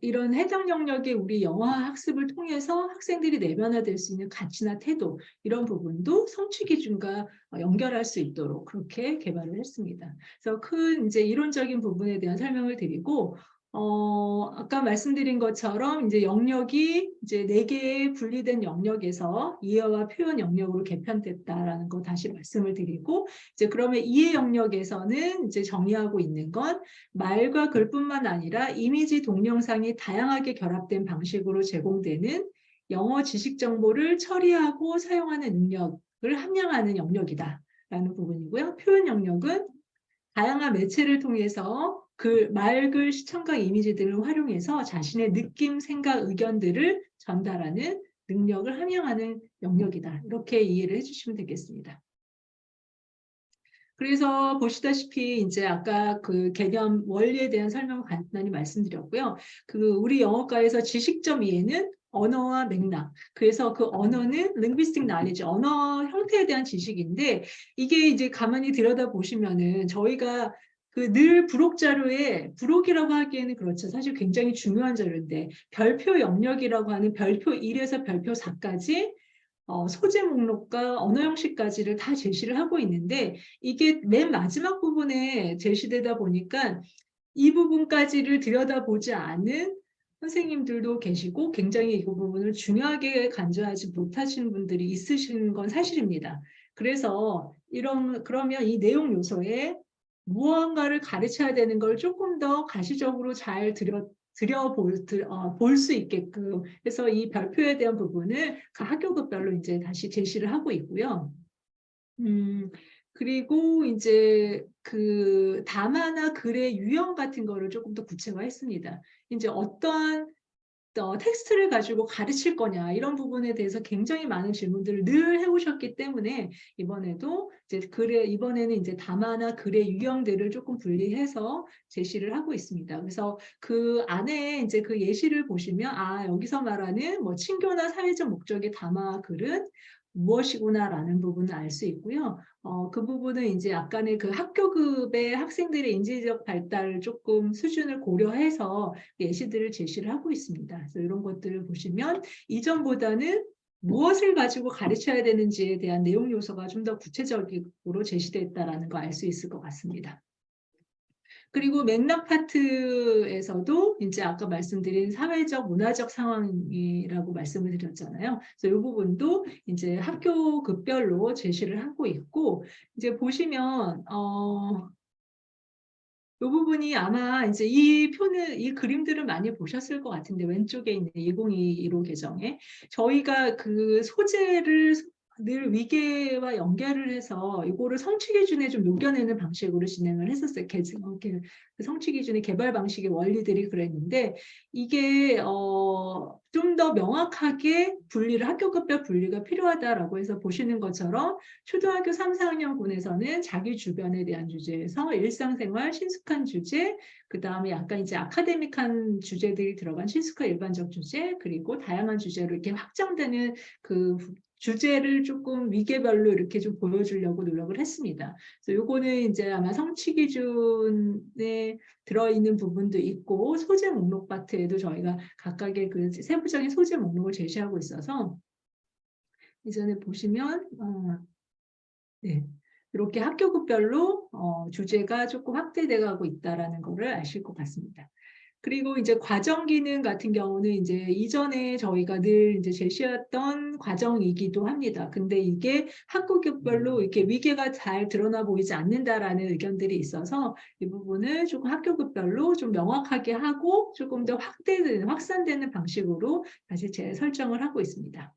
이런 해당 영역의 우리 영어 학습을 통해서 학생들이 내면화될 수 있는 가치나 태도 이런 부분도 성취 기준과 연결할 수 있도록 그렇게 개발을 했습니다. 그래서 큰 이제 이론적인 부분에 대한 설명을 드리고 아까 말씀드린 것처럼 이제 영역이 이제 4개의 분리된 영역에서 이해와 표현 영역으로 개편됐다라는 거 다시 말씀을 드리고 이제 그러면 이해 영역에서는 이제 정의하고 있는 건 말과 글뿐만 아니라 이미지 동영상이 다양하게 결합된 방식으로 제공되는 영어 지식 정보를 처리하고 사용하는 능력을 함량하는 영역이다라는 부분이고요. 표현 영역은 다양한 매체를 통해서 말, 글, 시청각 이미지들을 활용해서 자신의 느낌, 생각, 의견들을 전달하는 능력을 함양하는 영역이다. 이렇게 이해를 해주시면 되겠습니다. 그래서 보시다시피 이제 아까 그 개념 원리에 대한 설명을 간단히 말씀드렸고요. 우리 영어과에서 지식점 이해는 언어와 맥락. 그래서 그 언어는 linguistic knowledge, 언어 형태에 대한 지식인데 이게 이제 가만히 들여다 보시면은 저희가 늘 부록 자료에 부록이라고 하기에는 그렇죠. 사실 굉장히 중요한 자료인데 별표 영역이라고 하는 별표 1에서 별표 4까지 소재 목록과 언어 형식까지를 다 제시를 하고 있는데 이게 맨 마지막 부분에 제시되다 보니까 이 부분까지를 들여다보지 않은 선생님들도 계시고 굉장히 이 부분을 중요하게 간주하지 못하시는 분들이 있으신 건 사실입니다. 그래서 그러면 이 내용 요소에 무언가를 가르쳐야 되는 걸 조금 더 가시적으로 잘 볼 수 있게끔 해서 이 별표에 대한 부분을 각 학교급별로 이제 다시 제시를 하고 있고요. 그리고 이제 담화나 글의 유형 같은 거를 조금 더 구체화했습니다. 이제 어떤 텍스트를 가지고 가르칠 거냐 이런 부분에 대해서 굉장히 많은 질문들을 늘 해오셨기 때문에 이번에도 이번에는 이제 담화나 글의 유형들을 조금 분리해서 제시를 하고 있습니다. 그래서 그 안에 이제 그 예시를 보시면 여기서 말하는 뭐 친교나 사회적 목적의 담화 글은 무엇이구나라는 부분을 알 수 있고요. 그 부분은 이제 약간의 그 학교급의 학생들의 인지적 발달을 조금 수준을 고려해서 예시들을 제시를 하고 있습니다. 그래서 이런 것들을 보시면 이전보다는 무엇을 가지고 가르쳐야 되는지에 대한 내용 요소가 좀 더 구체적으로 제시됐다라는 거 알 수 있을 것 같습니다. 그리고 맥락 파트에서도 이제 아까 말씀드린 사회적, 문화적 상황이라고 말씀을 드렸잖아요. 그래서 이 부분도 이제 학교 급별로 제시를 하고 있고, 이제 보시면, 이 부분이 아마 이제 이 그림들을 많이 보셨을 것 같은데, 왼쪽에 있는 1021호 계정에 저희가 그 소재를 늘 위계와 연결을 해서 이거를 성취 기준에 좀 녹여내는 방식으로 진행을 했었어요. 그 성취 기준의 개발 방식의 원리들이 그랬는데 이게 좀 더 명확하게 분리를 학교급별 분리가 필요하다라고 해서 보시는 것처럼 초등학교 3, 4학년군에서는 자기 주변에 대한 주제에서 일상생활, 친숙한 주제, 그 다음에 약간 이제 아카데믹한 주제들이 들어간 친숙한 일반적 주제, 그리고 다양한 주제로 이렇게 확장되는 그 주제를 조금 위계별로 이렇게 좀 보여주려고 노력을 했습니다. 그래서 요거는 이제 아마 성취 기준에 들어있는 부분도 있고 소재 목록 파트에도 저희가 각각의 그 세부적인 소재 목록을 제시하고 있어서 이전에 보시면 네. 이렇게 학교급별로 주제가 조금 확대돼 가고 있다라는 거를 아실 것 같습니다. 그리고 이제 과정 기능 같은 경우는 이제 이전에 저희가 늘 이제 제시했던 과정이기도 합니다. 근데 이게 학교급별로 이렇게 위계가 잘 드러나 보이지 않는다라는 의견들이 있어서 이 부분을 조금 학교급별로 좀 명확하게 하고 조금 더 확산되는 방식으로 다시 재설정을 하고 있습니다.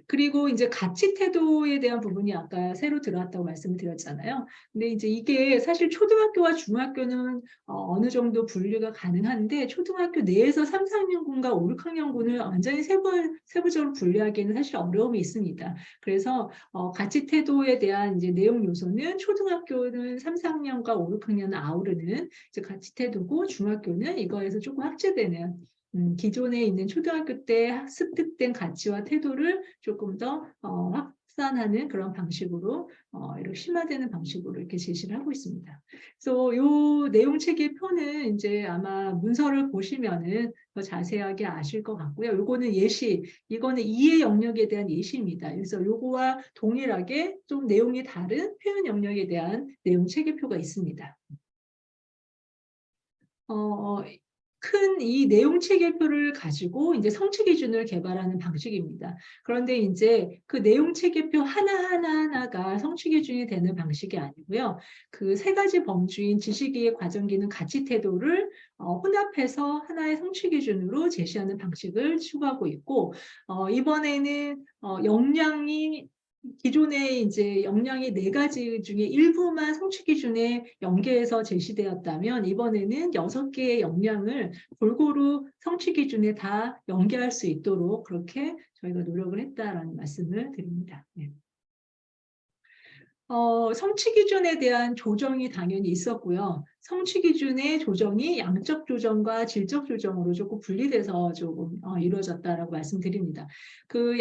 그리고 이제 가치 태도에 대한 부분이 아까 새로 들어왔다고 말씀을 드렸잖아요. 근데 이제 이게 사실 초등학교와 중학교는 어느 정도 분류가 가능한데 초등학교 내에서 3, 4학년군과 5, 6학년군을 완전히 세부적으로 분류하기에는 사실 어려움이 있습니다. 그래서 가치 태도에 대한 이제 내용 요소는 초등학교는 3, 4학년과 5, 6학년을 아우르는 이제 가치 태도고 중학교는 이거에서 조금 확대되는 기존에 있는 초등학교 때 습득된 가치와 태도를 조금 더 확산하는 그런 방식으로 이렇게 심화되는 방식으로 이렇게 제시를 하고 있습니다. 그래서 이 내용 체계 표는 이제 아마 문서를 보시면은 더 자세하게 아실 것 같고요. 요거는 예시, 이거는 이해 영역에 대한 예시입니다. 그래서 요거와 동일하게 좀 내용이 다른 표현 영역에 대한 내용 체계표가 있습니다. 큰 이 내용 체계표를 가지고 이제 성취 기준을 개발하는 방식입니다. 그런데 이제 그 내용 체계표 하나가 성취 기준이 되는 방식이 아니고요. 그 세 가지 범주인 지식이해, 과정기능, 가치 태도를 혼합해서 하나의 성취 기준으로 제시하는 방식을 추구하고 있고 이번에는 역량이 기존에 이제 역량이 4가지 중에 일부만 성취 기준에 연계해서 제시되었다면 이번에는 6개의 역량을 골고루 성취 기준에 다 연계할 수 있도록 그렇게 저희가 노력을 했다라는 말씀을 드립니다. 네. 성취 기준에 대한 조정이 당연히 있었고요. 성취 기준의 조정이 양적 조정과 질적 조정으로 조금 분리돼서 조금 이루어졌다라고 말씀드립니다. 그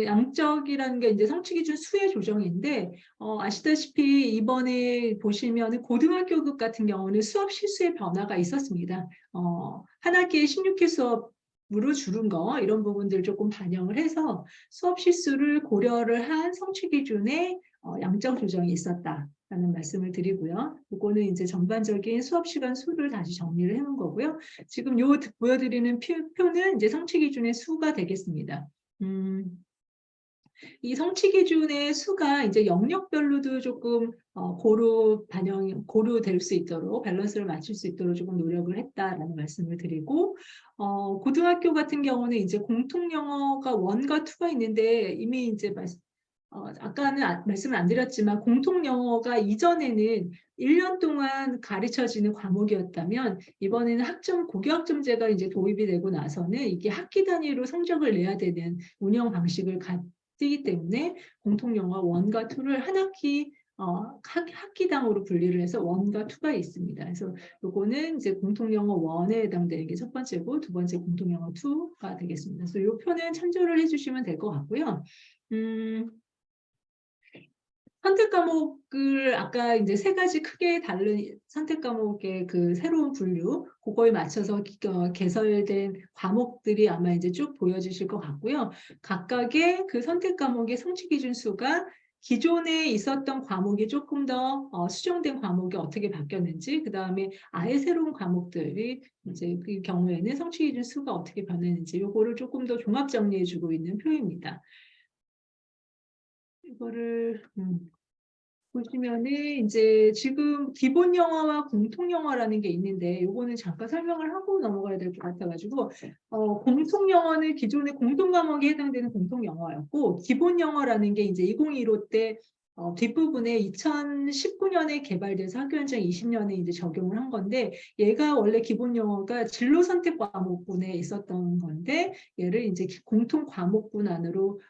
양적이라는 게 이제 성취 기준 수의 조정인데 아시다시피 이번에 보시면 고등학교급 같은 경우는 수업 실수의 변화가 있었습니다. 한 학기에 16회 수업으로 줄은 거 이런 부분들 조금 반영을 해서 수업 실수를 고려를 한 성취 기준에 양적 조정이 있었다라는 말씀을 드리고요. 이거는 이제 전반적인 수업 시간 수를 다시 정리를 해놓은 거고요. 지금 요 보여드리는 표는 이제 성취 기준의 수가 되겠습니다. 이 성취 기준의 수가 이제 영역별로도 조금 고려될 수 있도록 밸런스를 맞출 수 있도록 조금 노력을 했다라는 말씀을 드리고 고등학교 같은 경우는 이제 공통 영어가 1과 2가 있는데 이미 이제 아까는 말씀을 안 드렸지만 공통 영어가 이전에는 1년 동안 가르쳐지는 과목이었다면 이번에는 고교학점제가 이제 도입이 되고 나서는 이게 학기 단위로 성적을 내야 되는 운영 방식을 가지기 때문에 공통 영어 1과 2를 한 학기당으로 분리를 해서 1과 2가 있습니다. 그래서 요거는 이제 공통 영어 1에 해당되는 게 첫 번째고 두 번째 공통 영어 2가 되겠습니다. 그래서 요 표는 참조를 해주시면 될 것 같고요. 선택 과목을 아까 이제 3가지 크게 다른 선택 과목의 그 새로운 분류, 그거에 맞춰서 개설된 과목들이 아마 이제 쭉 보여주실 것 같고요. 각각의 그 선택 과목의 성취 기준 수가 기존에 있었던 과목이 조금 더 수정된 과목이 어떻게 바뀌었는지, 그 다음에 아예 새로운 과목들이 이제 그 경우에는 성취 기준 수가 어떻게 변했는지, 요거를 조금 더 종합 정리해주고 있는 표입니다. 이거를 보시면은 이제 지금 기본 영어와 공통 영어라는 게 있는데 요거는 잠깐 설명을 하고 넘어가야 될 것 같아가지고 공통 영어는 기존의 공통 과목에 해당되는 공통 영어였고 기본 영어라는 게 이제 2015 때 뒷부분에 2019년에 개발돼서 학교현장 20년에 이제 적용을 한 건데 얘가 원래 기본 영어가 진로 선택 과목군에 있었던 건데 얘를 이제 공통 과목군 안으로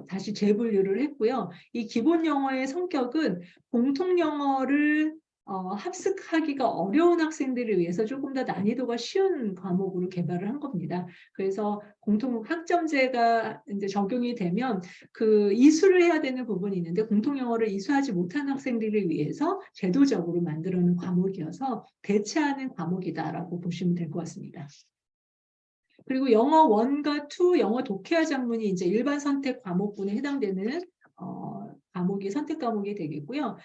다시 재분류를 했고요. 이 기본 영어의 성격은 공통 영어를 합숙하기가 어려운 학생들을 위해서 조금 더 난이도가 쉬운 과목으로 개발을 한 겁니다. 그래서 공통 학점제가 이제 적용이 되면 그 이수를 해야 되는 부분이 있는데 공통 영어를 이수하지 못한 학생들을 위해서 제도적으로 만들어 놓은 과목이어서 대체하는 과목이다라고 보시면 될 것 같습니다. 그리고 영어 1과 2 영어 독해와 작문이 이제 일반 선택 과목군에 해당되는 과목이 선택 과목이 되겠고요.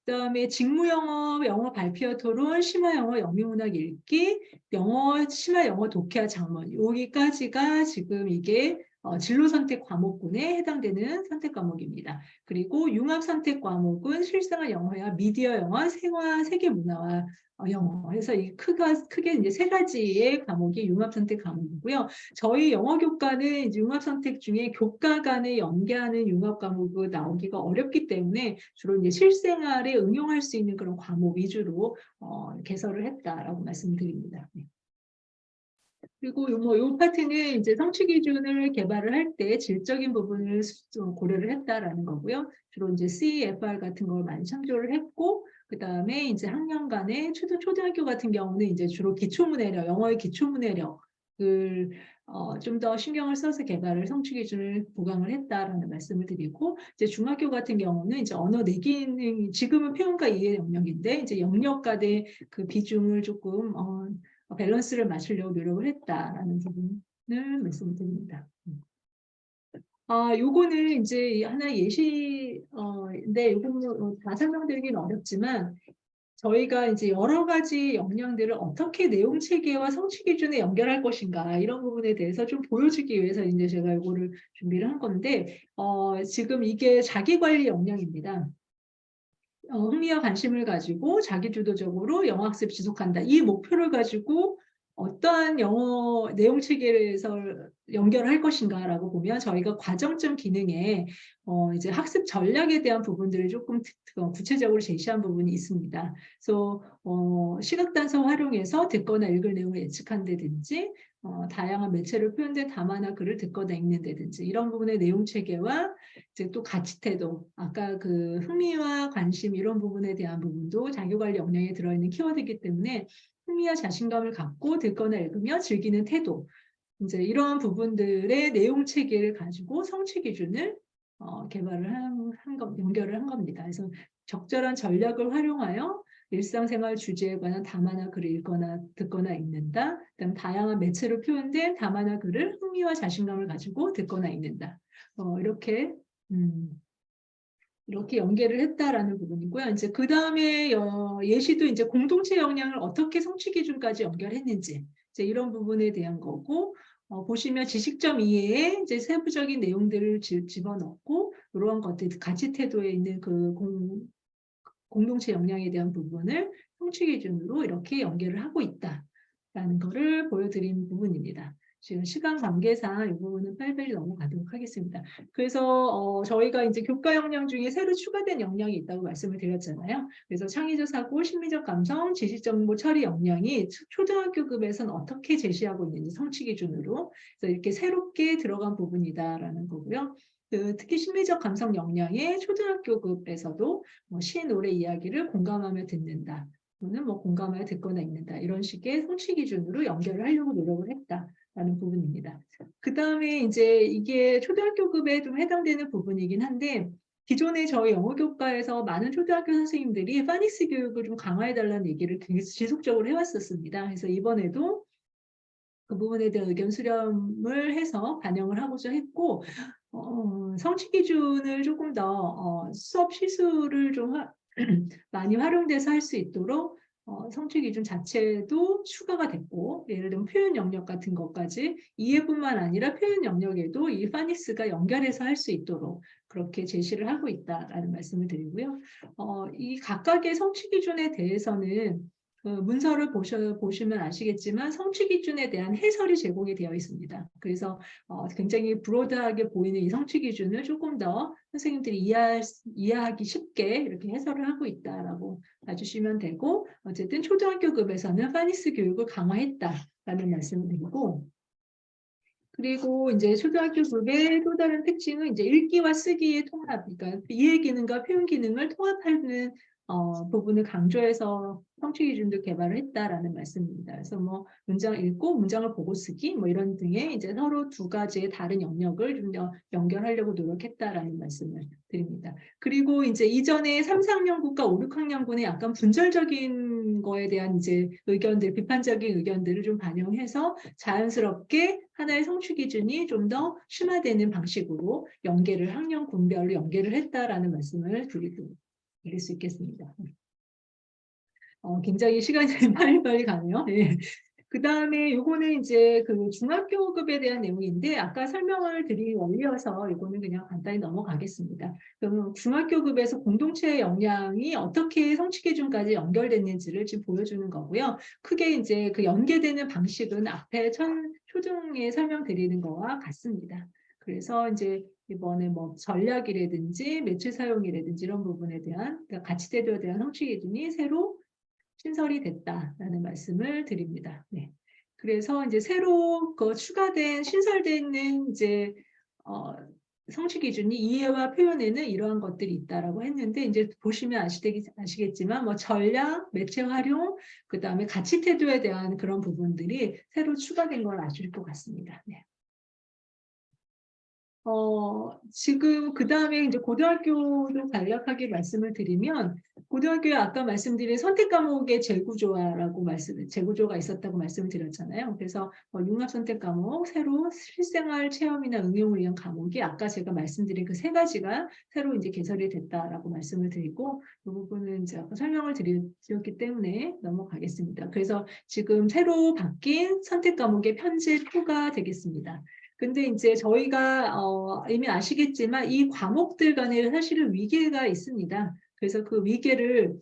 그다음에 직무영어, 영어 발표와 토론, 심화영어, 영미문학 읽기, 심화영어 독해와 작문 여기까지가 지금 이게 진로 선택 과목군에 해당되는 선택 과목입니다. 그리고 융합 선택 과목은 실생활 영어와 미디어 영어, 생화, 세계문화와 영어. 그래서 이 크게 이제 세 가지의 과목이 융합 선택 과목이고요. 저희 영어 교과는 이제 융합 선택 중에 교과 간에 연계하는 융합 과목이 나오기가 어렵기 때문에 주로 이제 실생활에 응용할 수 있는 그런 과목 위주로 개설을 했다라고 말씀드립니다. 네. 그리고 요 파트는 이제 성취 기준을 개발을 할 때 질적인 부분을 좀 고려를 했다라는 거고요. 주로 이제 CFR 같은 걸 많이 참조를 했고, 그 다음에 이제 학년 간에 초등학교 같은 경우는 이제 주로 기초문해력, 영어의 기초문해력을 좀 더 신경을 써서 개발을 성취 기준을 보강을 했다라는 말씀을 드리고, 이제 중학교 같은 경우는 이제 언어 내기능, 지금은 표현과 이해 영역인데 이제 영역 간의 그 비중을 조금 밸런스를 맞추려고 노력을 했다라는 부분을 말씀드립니다. 요거는 이제 하나 예시인데 요거는 다 설명드리기는 어렵지만 저희가 이제 여러 가지 역량들을 어떻게 내용 체계와 성취 기준에 연결할 것인가 이런 부분에 대해서 좀 보여주기 위해서 이제 제가 이거를 준비를 한 건데 지금 이게 자기관리 역량입니다. 흥미와 관심을 가지고 자기주도적으로 영어학습 지속한다. 이 목표를 가지고 어떠한 영어 내용 체계에서 연결할 것인가라고 보면 저희가 과정점 기능에 이제 학습 전략에 대한 부분들을 조금 구체적으로 제시한 부분이 있습니다. 그래서 시각 단서 활용해서 듣거나 읽을 내용을 예측한다든지 다양한 매체로 표현된 담화나 글을 듣거나 읽는다든지 이런 부분의 내용 체계와 이제 또 가치 태도, 아까 그 흥미와 관심 이런 부분에 대한 부분도 자기관리 역량에 들어있는 키워드이기 때문에 흥미와 자신감을 갖고 듣거나 읽으며 즐기는 태도, 이제 이러한 부분들의 내용 체계를 가지고 성취 기준을 개발을 연결을 한 겁니다. 그래서 적절한 전략을 활용하여 일상생활 주제에 관한 담화나 글을 읽거나 듣거나 읽는다. 그다음 다양한 매체로 표현된 담화나 글을 흥미와 자신감을 가지고 듣거나 읽는다. 이렇게 연계를 했다라는 부분이고요. 이제 그 다음에 예시도 이제 공동체 역량을 어떻게 성취 기준까지 연결했는지 이제 이런 부분에 대한 거고 보시면 지식점 이해에 이제 세부적인 내용들을 집어넣고 이런 것들 가치 태도에 있는 그 공동체 역량에 대한 부분을 성취 기준으로 이렇게 연결을 하고 있다라는 거를 보여드린 부분입니다. 지금 시간 관계상 이 부분은 빨리빨리 넘어가도록 하겠습니다. 그래서 저희가 이제 교과 역량 중에 새로 추가된 역량이 있다고 말씀을 드렸잖아요. 그래서 창의적 사고, 심리적 감성, 지식 정보 처리 역량이 초등학교급에서는 어떻게 제시하고 있는지 성취 기준으로 그래서 이렇게 새롭게 들어간 부분이다라는 거고요. 특히 심리적 감성 역량의 초등학교급에서도 시, 노래 이야기를 공감하며 듣는다. 또는 공감하여 듣거나 읽는다. 이런 식의 성취 기준으로 연결을 하려고 노력을 했다라는 부분입니다. 그 다음에 이제 이게 초등학교급에 좀 해당되는 부분이긴 한데 기존에 저희 영어 교과에서 많은 초등학교 선생님들이 파닉스 교육을 좀 강화해달라는 얘기를 지속적으로 해왔었습니다. 그래서 이번에도 그 부분에 대한 의견 수렴을 해서 반영을 하고자 했고 성취 기준을 조금 더 수업 시수를 좀 많이 활용돼서 할 수 있도록 성취 기준 자체도 추가가 됐고, 예를 들면 표현 영역 같은 것까지 이해뿐만 아니라 표현 영역에도 이 파닉스가 연결해서 할 수 있도록 그렇게 제시를 하고 있다라는 말씀을 드리고요. 이 각각의 성취 기준에 대해서는 문서를 보시면 아시겠지만 성취 기준에 대한 해설이 제공이 되어 있습니다. 그래서 굉장히 브로드하게 보이는 이 성취 기준을 조금 더 선생님들이 이해하기 쉽게 이렇게 해설을 하고 있다라고 봐주시면 되고, 어쨌든 초등학교급에서는 파닉스 교육을 강화했다라는 말씀을 드리고, 그리고 이제 초등학교급의 또 다른 특징은 이제 읽기와 쓰기의 통합, 그러니까 이해 기능과 표현 기능을 통합하는 부분을 강조해서 성취 기준도 개발을 했다라는 말씀입니다. 그래서 뭐 문장 읽고 문장을 보고 쓰기 뭐 이런 등의 이제 서로 두 가지의 다른 영역을 좀 더 연결하려고 노력했다라는 말씀을 드립니다. 그리고 이제 이전에 3, 4학년군과 5, 6학년군의 약간 분절적인 거에 대한 이제 의견들, 비판적인 의견들을 좀 반영해서 자연스럽게 하나의 성취 기준이 좀 더 심화되는 방식으로 연계를 학년군별로 연계를 했다라는 말씀을 드릴 수 있겠습니다. 굉장히 시간이 빨리빨리 가네요. 네. 그 다음에 요거는 이제 그 중학교급에 대한 내용인데 아까 설명을 드린 원리여서 이거는 그냥 간단히 넘어가겠습니다. 그러면 중학교급에서 공동체의 역량이 어떻게 성취 기준까지 연결됐는지를 지금 보여주는 거고요. 크게 이제 그 연계되는 방식은 앞에 초중에 설명드리는 거와 같습니다. 그래서 이제 이번에 뭐 전략이라든지 매체 사용이라든지 이런 부분에 대한 그러니까 가치대도에 대한 성취 기준이 새로 신설이 됐다라는 말씀을 드립니다. 네. 그래서 이제 새로 추가된 신설되는 이제 성취 기준이 이해와 표현에는 이러한 것들이 있다라고 했는데 이제 보시면 아시겠지만 뭐 전략, 매체 활용, 그 다음에 가치 태도에 대한 그런 부분들이 새로 추가된 걸 아실 것 같습니다. 네. 지금 그 다음에 이제 고등학교도 간략하게 말씀을 드리면 고등학교에 아까 말씀드린 선택 과목의 재구조가 있었다고 말씀을 드렸잖아요. 그래서 융합 선택 과목, 새로 실생활 체험이나 응용을 위한 과목이 아까 제가 말씀드린 그 세 가지가 새로 이제 개설이 됐다라고 말씀을 드리고 이 부분은 이제 아까 설명을 드렸기 때문에 넘어가겠습니다. 그래서 지금 새로 바뀐 선택 과목의 편제 2가 되겠습니다. 근데 이제 저희가 이미 아시겠지만 이 과목들 간에 사실은 위계가 있습니다. 그래서 그 위계를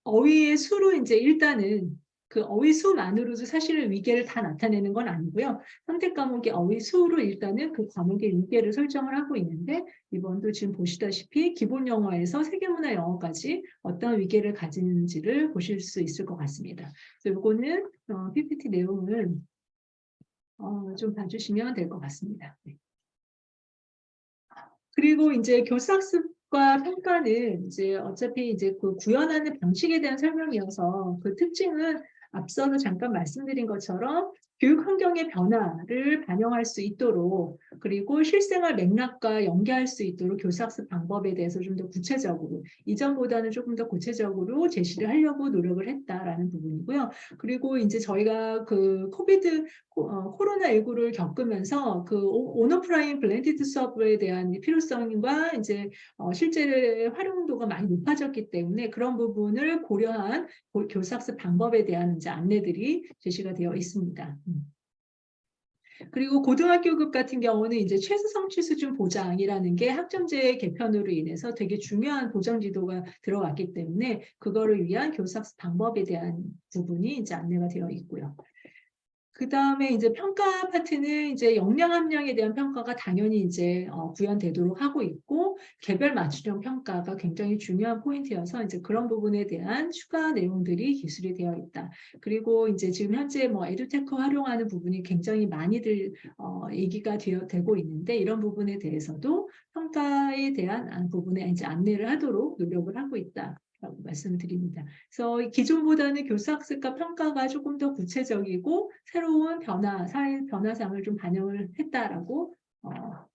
어휘의 수로 이제 일단은 그 어휘 수만으로도 사실은 위계를 다 나타내는 건 아니고요. 선택 과목의 어휘 수로 일단은 그 과목의 위계를 설정을 하고 있는데 이번도 지금 보시다시피 기본 영어에서 세계문화 영어까지 어떤 위계를 가지는지를 보실 수 있을 것 같습니다. 그래서 이거는 PPT 내용을 좀 봐주시면 될 것 같습니다. 네. 그리고 이제 교사학습과 평가는 이제 어차피 이제 그 구현하는 방식에 대한 설명이어서 그 특징은 앞서도 잠깐 말씀드린 것처럼 교육 환경의 변화를 반영할 수 있도록 그리고 실생활 맥락과 연계할 수 있도록 교사학습 방법에 대해서 좀 더 구체적으로 이전보다는 조금 더 구체적으로 제시를 하려고 노력을 했다라는 부분이고요. 그리고 이제 저희가 그 코로나19를 겪으면서 그 온오프라인 블렌디드 수업에 대한 필요성과 이제 실제 활용도가 많이 높아졌기 때문에 그런 부분을 고려한 교사학습 방법에 대한 이제 안내들이 제시가 되어 있습니다. 그리고 고등학교급 같은 경우는 이제 최소 성취 수준 보장이라는 게 학점제 개편으로 인해서 되게 중요한 보장 지도가 들어왔기 때문에 그거를 위한 교사학습 방법에 대한 부분이 이제 안내가 되어 있고요. 그 다음에 이제 평가 파트는 이제 역량 함량에 대한 평가가 당연히 이제 구현되도록 하고 있고 개별 맞춤형 평가가 굉장히 중요한 포인트여서 이제 그런 부분에 대한 추가 내용들이 기술이 되어 있다. 그리고 이제 지금 현재 뭐 에듀테크 활용하는 부분이 굉장히 많이들 얘기가 되고 있는데 이런 부분에 대해서도 평가에 대한 부분에 이제 안내를 하도록 노력을 하고 있다. 라고 말씀을 드립니다. 그래서 기존보다는 교사학습과 평가가 조금 더 구체적이고 새로운 사회 변화상을 좀 반영을 했다라고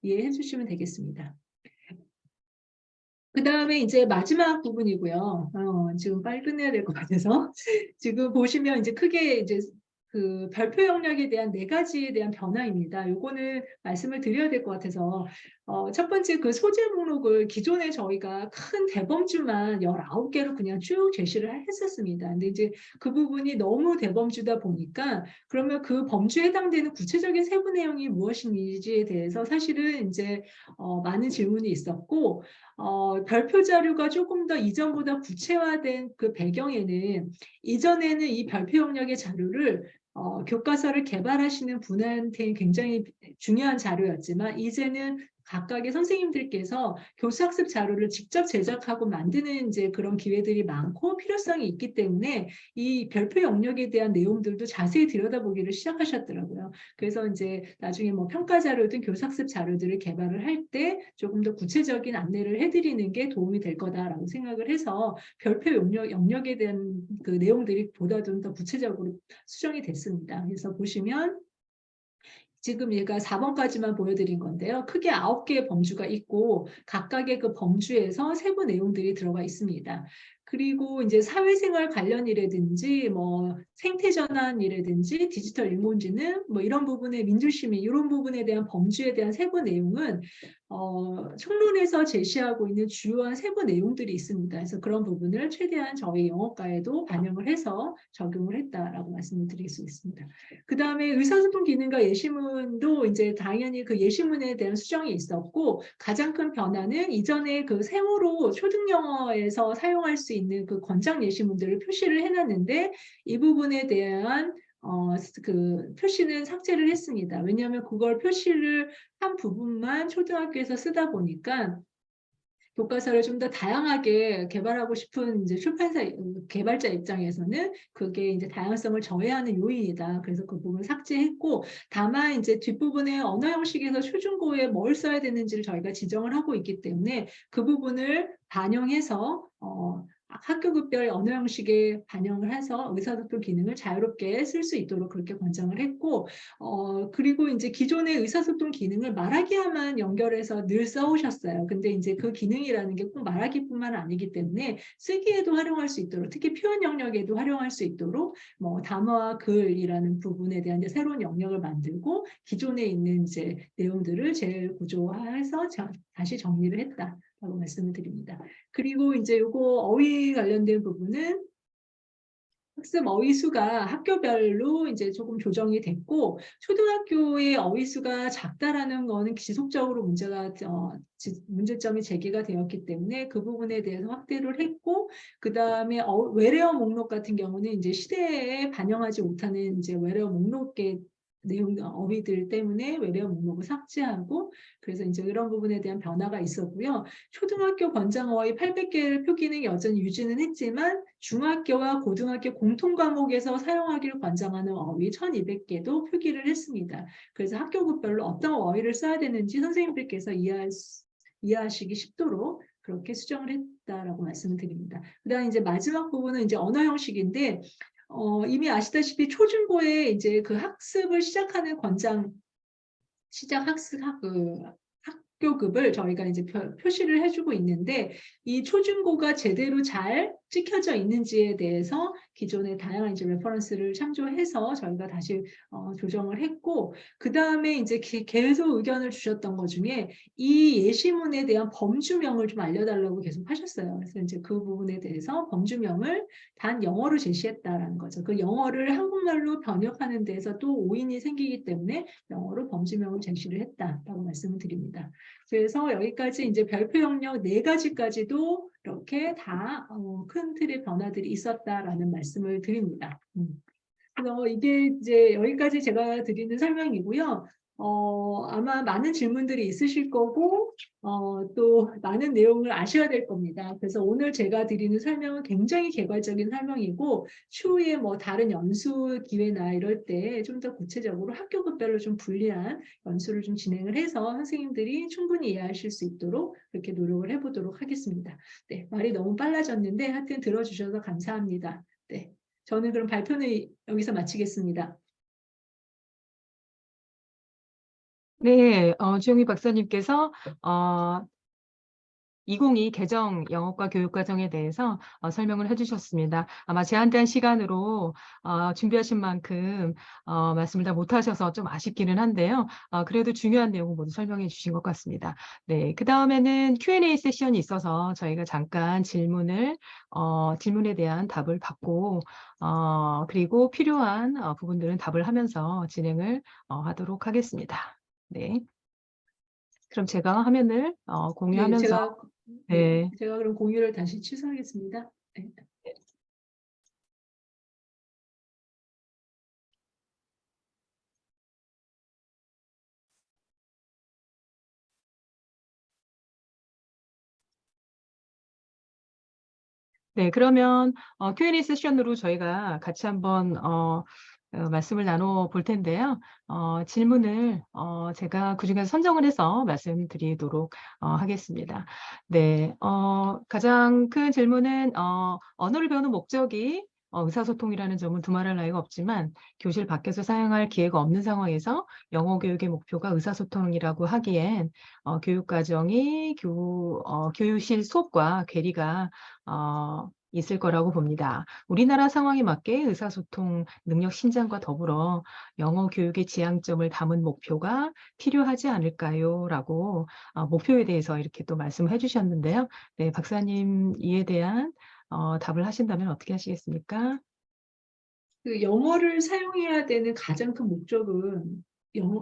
이해해 주시면 되겠습니다. 그 다음에 이제 마지막 부분이고요. 지금 빨리 끝내야 될 것 같아서 지금 보시면 이제 크게 이제 그 별표 영역에 대한 4가지에 대한 변화입니다. 요거는 말씀을 드려야 될 것 같아서 첫 번째 그 소재 목록을 기존에 저희가 큰 대범주만 19개로 그냥 쭉 제시를 했었습니다. 근데 이제 그 부분이 너무 대범주다 보니까 그러면 그 범주에 해당되는 구체적인 세부 내용이 무엇인지에 대해서 사실은 이제 많은 질문이 있었고, 별표 자료가 조금 더 이전보다 구체화된 그 배경에는 이전에는 이 별표 영역의 자료를 교과서를 개발하시는 분한테 굉장히 중요한 자료였지만 이제는 각각의 선생님들께서 교수학습 자료를 직접 제작하고 만드는 이제 그런 기회들이 많고 필요성이 있기 때문에 이 별표 영역에 대한 내용들도 자세히 들여다보기를 시작하셨더라고요. 그래서 이제 나중에 뭐 평가 자료든 교수학습 자료들을 개발을 할 때 조금 더 구체적인 안내를 해드리는 게 도움이 될 거다라고 생각을 해서 별표 영역에 대한 그 내용들이 보다 좀 더 구체적으로 수정이 됐습니다. 그래서 보시면 지금 얘가 4번까지만 보여드린 건데요. 크게 9개의 범주가 있고 각각의 그 범주에서 세부 내용들이 들어가 있습니다. 그리고 이제 사회생활 관련 일이라든지 뭐 생태전환이라든지 디지털 인공지능 뭐 이런 부분의 민주시민 이런 부분에 대한 범주에 대한 세부 내용은 총론에서 제시하고 있는 주요한 세부 내용들이 있습니다. 그래서 그런 부분을 최대한 저희 영어과에도 반영을 해서 적용을 했다라고 말씀을 드릴 수 있습니다. 그 다음에 의사소통 기능과 예시문도 이제 당연히 그 예시문에 대한 수정이 있었고 가장 큰 변화는 이전에 그 세모로 초등영어에서 사용할 수 있는 그 권장 예시문들을 표시를 해놨는데 이 부분에 대한 그 표시는 삭제를 했습니다. 왜냐하면 그걸 표시를 한 부분만 초등학교에서 쓰다 보니까 교과서를 좀 더 다양하게 개발하고 싶은 이제 출판사 개발자 입장에서는 그게 이제 다양성을 저해하는 요인이다. 그래서 그 부분 삭제했고 다만 이제 뒷부분에 언어 형식에서 초중고에 뭘 써야 되는지를 저희가 지정을 하고 있기 때문에 그 부분을 반영해서 학교급별 언어 형식에 반영을 해서 의사소통 기능을 자유롭게 쓸 수 있도록 그렇게 권장을 했고 그리고 이제 기존의 의사소통 기능을 말하기와만 연결해서 늘 써오셨어요. 근데 이제 그 기능이라는 게 꼭 말하기뿐만 아니기 때문에 쓰기에도 활용할 수 있도록 특히 표현 영역에도 활용할 수 있도록 뭐 단어와 글이라는 부분에 대한 이제 새로운 영역을 만들고 기존에 있는 이제 내용들을 재구조화해서 다시 정리를 했다라고 말씀을 드립니다. 그리고 이제 요거 어휘 관련된 부분은 학습 어휘 수가 학교별로 이제 조금 조정이 됐고 초등학교의 어휘 수가 작다라는 거는 지속적으로 문제점이 제기가 되었기 때문에 그 부분에 대해서 확대를 했고 그 다음에 외래어 목록 같은 경우는 이제 시대에 반영하지 못하는 이제 외래어 목록의 내용 어휘들 때문에 외래어 목록을 삭제하고 그래서 이제 이런 부분에 대한 변화가 있었고요. 초등학교 권장어휘 800개를 표기는 여전히 유지는 했지만 중학교와 고등학교 공통 과목에서 사용하기를 권장하는 어휘 1200개도 표기를 했습니다. 그래서 학교급별로 어떤 어휘를 써야 되는지 선생님들께서 이해하시기 쉽도록 그렇게 수정을 했다라고 말씀을 드립니다. 그다음 이제 마지막 부분은 이제 언어 형식인데 이미 아시다시피 초중고에 이제 그 학습을 시작하는 학교급을 저희가 이제 표시를 해주고 있는데 이 초중고가 제대로 잘 찍혀져 있는지에 대해서 기존의 다양한 이제 레퍼런스를 참조해서 저희가 다시 조정을 했고 그 다음에 이제 계속 의견을 주셨던 것 중에 이 예시문에 대한 범주명을 좀 알려달라고 계속 하셨어요. 그래서 이제 그 부분에 대해서 범주명을 단 영어로 제시했다라는 거죠. 그 영어를 한국말로 번역하는 데서 또 오인이 생기기 때문에 영어로 범주명을 제시를 했다라고 말씀을 드립니다. 그래서 여기까지 이제 별표 영역 4가지까지도 이렇게 다 큰 틀의 변화들이 있었다라는 말씀을 드립니다. 그래서 이게 이제 여기까지 제가 드리는 설명이고요. 아마 많은 질문들이 있으실 거고, 또 많은 내용을 아셔야 될 겁니다. 그래서 오늘 제가 드리는 설명은 굉장히 개괄적인 설명이고, 추후에 뭐 다른 연수 기회나 이럴 때 좀 더 구체적으로 학교급별로 좀 분리한 연수를 좀 진행을 해서 선생님들이 충분히 이해하실 수 있도록 그렇게 노력을 해보도록 하겠습니다. 네, 말이 너무 빨라졌는데 하여튼 들어주셔서 감사합니다. 네, 저는 그럼 발표는 여기서 마치겠습니다. 네, 주영미 박사님께서 2022 개정 영어과 교육과정에 대해서 설명을 해주셨습니다. 아마 제한된 시간으로 준비하신 만큼 말씀을 다 못하셔서 좀 아쉽기는 한데요. 그래도 중요한 내용을 모두 설명해 주신 것 같습니다. 네, 그 다음에는 Q&A 세션이 있어서 저희가 잠깐 질문에 대한 답을 받고 그리고 필요한 부분들은 답을 하면서 진행을 하도록 하겠습니다. 네. 그럼 제가 화면을 네, 공유하면서 네. 제가 그럼 공유를 다시 취소하겠습니다. 네. 네, 그러면 Q&A 세션으로 저희가 같이 한번 말씀을 나눠 볼 텐데요. 질문을 제가 그중에서 선정을 해서 말씀드리도록 하겠습니다. 네, 가장 큰 질문은 언어를 배우는 목적이 의사소통이라는 점은 두말할 나위가 없지만 교실 밖에서 사용할 기회가 없는 상황에서 영어 교육의 목표가 의사소통이라고 하기엔 교육과정이 교육실 수업과 괴리가 있을 거라고 봅니다. 우리나라 상황에 맞게 의사소통 능력 신장과 더불어 영어 교육의 지향점을 담은 목표가 필요하지 않을까요? 라고 목표에 대해서 이렇게 또 말씀을 해주셨는데요. 네, 박사님 이에 대한 답을 하신다면 어떻게 하시겠습니까? 그 영어를 사용해야 되는 가장 큰 목적은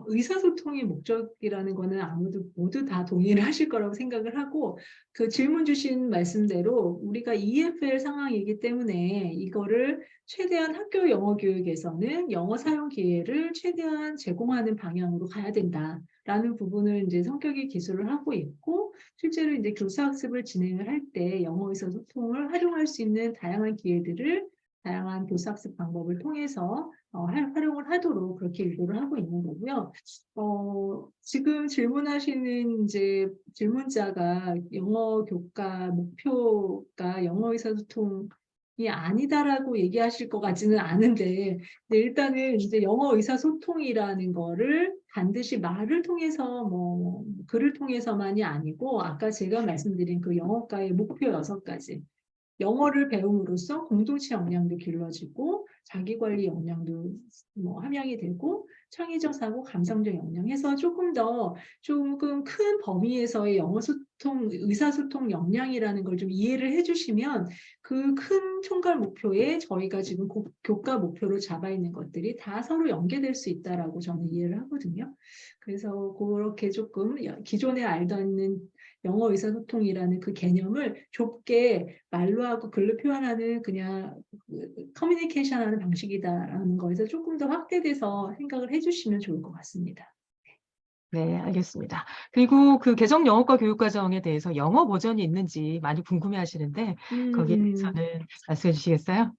의사소통의 목적이라는 거는 아무도 모두 다 동의를 하실 거라고 생각을 하고 그 질문 주신 말씀대로 우리가 EFL 상황이기 때문에 이거를 최대한 학교 영어 교육에서는 영어 사용 기회를 최대한 제공하는 방향으로 가야 된다라는 부분을 이제 성격이 기술을 하고 있고 실제로 이제 교사학습을 진행을 할 때 영어 의사소통을 활용할 수 있는 다양한 기회들을 다양한 교사학습 방법을 통해서 활용을 하도록 그렇게 유도를 하고 있는 거고요. 지금 질문하시는 이제 질문자가 영어 교과 목표가 영어 의사소통이 아니다라고 얘기하실 것 같지는 않은데, 네, 일단은 이제 영어 의사소통이라는 거를 반드시 말을 통해서 뭐 글을 통해서만이 아니고 아까 제가 말씀드린 그 영어과의 목표 6가지. 영어를 배움으로써 공동체 역량도 길러지고 자기관리 역량도 함양이 되고 창의적 사고, 감성적 역량 해서 조금 큰 범위에서의 영어 소통, 의사소통 역량이라는 걸 좀 이해를 해주시면 그 큰 총괄 목표에 저희가 지금 교과 목표로 잡아 있는 것들이 다 서로 연계될 수 있다라고 저는 이해를 하거든요. 그래서 그렇게 조금 기존에 알던 영어 의사소통이라는 그 개념을 좁게 말로 하고 글로 표현하는 그냥 커뮤니케이션하는 방식이다라는 거에서 조금 더 확대돼서 생각을 해주시면 좋을 것 같습니다. 네, 알겠습니다. 그리고 그 개정 영어과 교육과정에 대해서 영어 버전이 있는지 많이 궁금해 하시는데 거기에 대해서는 말씀해 주시겠어요?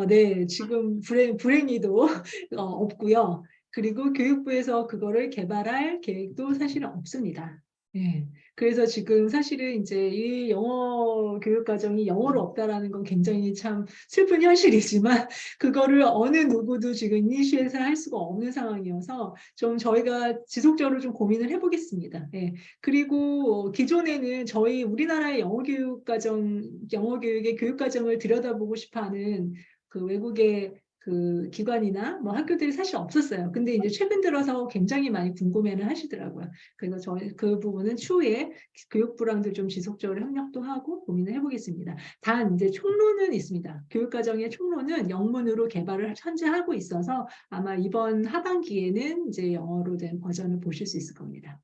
네. 지금 불행히도 없고요. 그리고 교육부에서 그거를 개발할 계획도 사실은 없습니다. 예. 그래서 지금 사실은 이제 이 영어 교육 과정이 영어로 없다라는 건 굉장히 참 슬픈 현실이지만 그거를 어느 누구도 지금 이니시에이트 할 수가 없는 상황이어서 좀 저희가 지속적으로 좀 고민을 해보겠습니다. 예. 그리고 기존에는 저희 우리나라의 영어 교육의 교육 과정을 들여다보고 싶어하는 그 외국의 그 기관이나 뭐 학교들이 사실 없었어요. 근데 이제 최근 들어서 굉장히 많이 궁금해는 하시더라고요. 그래서 저희 그 부분은 추후에 교육부랑도 좀 지속적으로 협력도 하고 고민을 해보겠습니다. 단 이제 총론은 있습니다. 교육과정의 총론은 영문으로 개발을 현재 하고 있어서 아마 이번 하반기에는 이제 영어로 된 버전을 보실 수 있을 겁니다.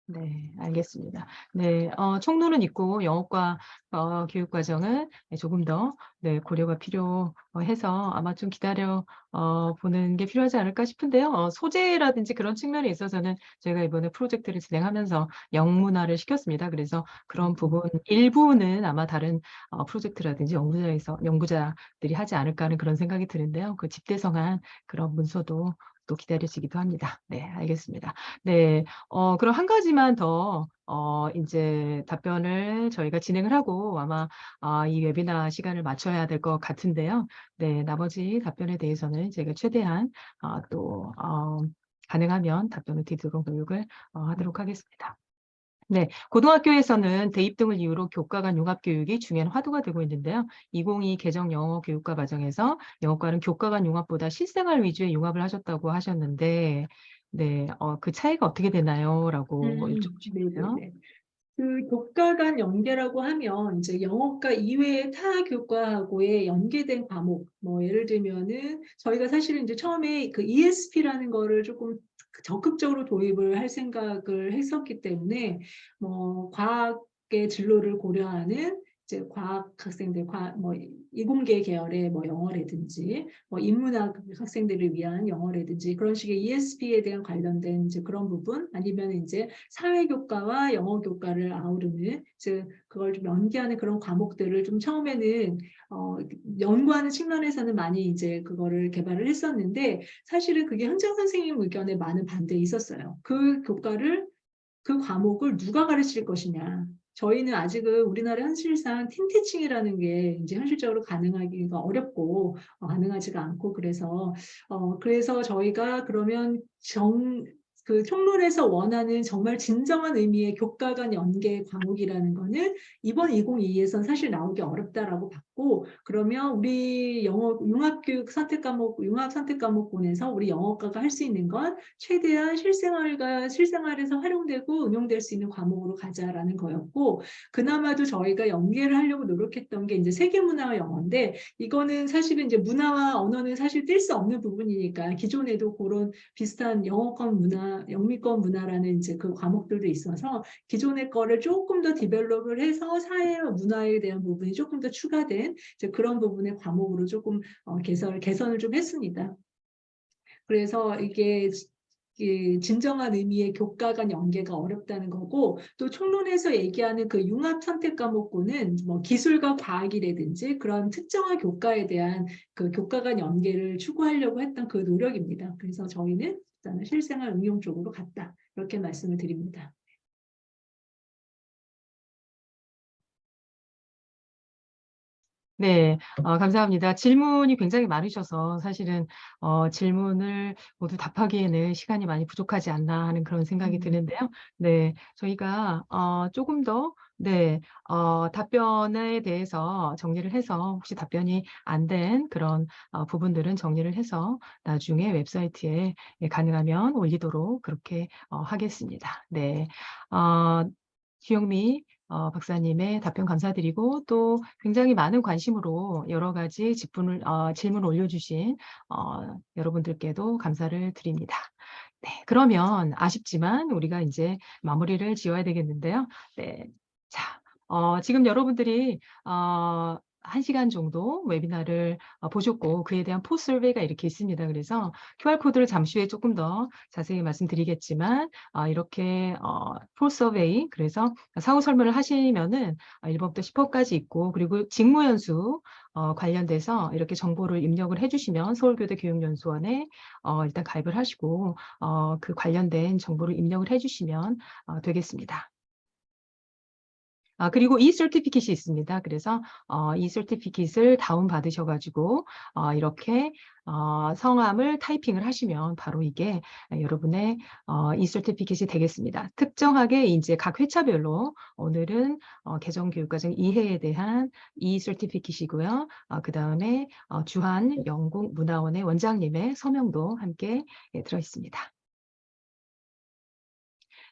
네, 알겠습니다. 네, 총론은 있고 영어과 교육과정은 조금 더 고려가 필요해서 아마 좀 기다려 보는 게 필요하지 않을까 싶은데요. 소재라든지 그런 측면에 있어서는 저희가 이번에 프로젝트를 진행하면서 영문화를 시켰습니다. 그래서 그런 부분 일부는 아마 다른 프로젝트라든지 연구자들이 하지 않을까 하는 그런 생각이 드는데요. 그 집대성한 그런 문서도 또 기다려지기도 합니다. 네, 알겠습니다. 네, 그럼 한 가지만 더 이제 답변을 저희가 진행을 하고 아마 이 웨비나 시간을 맞춰야 될 것 같은데요. 네, 나머지 답변에 대해서는 제가 최대한 또 가능하면 답변을 드리도록 노력을 하도록 하겠습니다. 네, 고등학교에서는 대입 등을 이유로 교과 간 융합 교육이 중요한 화두가 되고 있는데요. 2022 개정 영어 교육과 과정에서 영어과는 교과 간 융합보다 실생활 위주의 융합을 하셨다고 하셨는데, 네, 그 차이가 어떻게 되나요? 라고 여쭤보시는데요. 네네네. 그 교과 간 연계라고 하면 이제 영어과 이외의 타 교과하고의 연계된 과목, 뭐 예를 들면은 저희가 사실은 이제 처음에 그 ESP라는 거를 조금 적극적으로 도입을 할 생각을 했었기 때문에 뭐 과학의 진로를 고려하는 이제 과학 학생들, 뭐 이공계 계열의 뭐 영어라든지 뭐 인문학 학생들을 위한 영어라든지 그런 식의 ESP에 대한 관련된 이제 그런 부분 아니면 이제 사회교과와 영어교과를 아우르는 즉 그걸 좀 연계하는 그런 과목들을 좀 처음에는 연구하는 측면에서는 많이 이제 그거를 개발을 했었는데 사실은 그게 현장 선생님 의견에 많은 반대 있었어요. 그 과목을 누가 가르칠 것이냐. 저희는 아직은 우리나라 현실상 팀티칭이라는 게 이제 현실적으로 가능하기가 어렵고 가능하지가 않고 그래서 저희가 그러면 그 총론에서 원하는 정말 진정한 의미의 교과 간 연계 과목이라는 거는 이번 2022에선 사실 나오기 어렵다라고 봤고 그러면 우리 영어 융합교육 선택 과목 융합 선택 과목군에서 우리 영어과가 할 수 있는 건 최대한 실생활에서 활용되고 응용될 수 있는 과목으로 가자라는 거였고 그나마도 저희가 연계를 하려고 노력했던 게 이제 세계문화와 영어인데 이거는 사실은 이제 문화와 언어는 사실 뗄 수 없는 부분이니까 기존에도 그런 비슷한 영어권 문화, 영미권 문화라는 이제 그 과목들도 있어서 기존의 거를 조금 더 디벨롭을 해서 사회와 문화에 대한 부분이 조금 더 추가된 이제 그런 부분의 과목으로 조금 개선을 좀 했습니다. 그래서 이게 진정한 의미의 교과 간 연계가 어렵다는 거고 또 총론에서 얘기하는 그 융합 선택 과목군은 뭐 기술과 과학이라든지 그런 특정한 교과에 대한 그 교과 간 연계를 추구하려고 했던 그 노력입니다. 그래서 저희는 일단은 실생활 응용 쪽으로 갔다 이렇게 말씀을 드립니다. 네, 감사합니다. 질문이 굉장히 많으셔서 사실은 질문을 모두 답하기에는 시간이 많이 부족하지 않나 하는 그런 생각이 드는데요. 네, 저희가 조금 더 네, 답변에 대해서 정리를 해서 혹시 답변이 안 된 그런 부분들은 정리를 해서 나중에 웹사이트에 가능하면 올리도록 그렇게 하겠습니다. 네, 주영미 박사님의 답변 감사드리고 또 굉장히 많은 관심으로 여러 가지 질문을 올려주신 여러분들께도 감사를 드립니다. 네, 그러면 아쉽지만 우리가 이제 마무리를 지어야 되겠는데요. 네, 자, 지금 여러분들이 1시간 정도 웨비나를 보셨고 그에 대한 포스 서베이가 이렇게 있습니다. 그래서 QR코드를 잠시 후에 조금 더 자세히 말씀드리겠지만 이렇게 포스 서베이 그래서 사후 설문을 하시면은 1번부터 10번까지 있고 그리고 직무연수 관련돼서 이렇게 정보를 입력을 해주시면 서울교대 교육연수원에 일단 가입을 하시고 그 관련된 정보를 입력을 해주시면 되겠습니다. 그리고 이 서티피킷이 있습니다. 그래서 이 서티피킷을 다운받으셔가지고 이렇게 성함을 타이핑을 하시면 바로 이게 여러분의 이 서티피킷이 되겠습니다. 특정하게 이제 각 회차별로 오늘은 개정교육과정 2회에 대한 이 서티피킷이고요. 그 다음에 주한 영국문화원의 원장님의 서명도 함께 들어있습니다.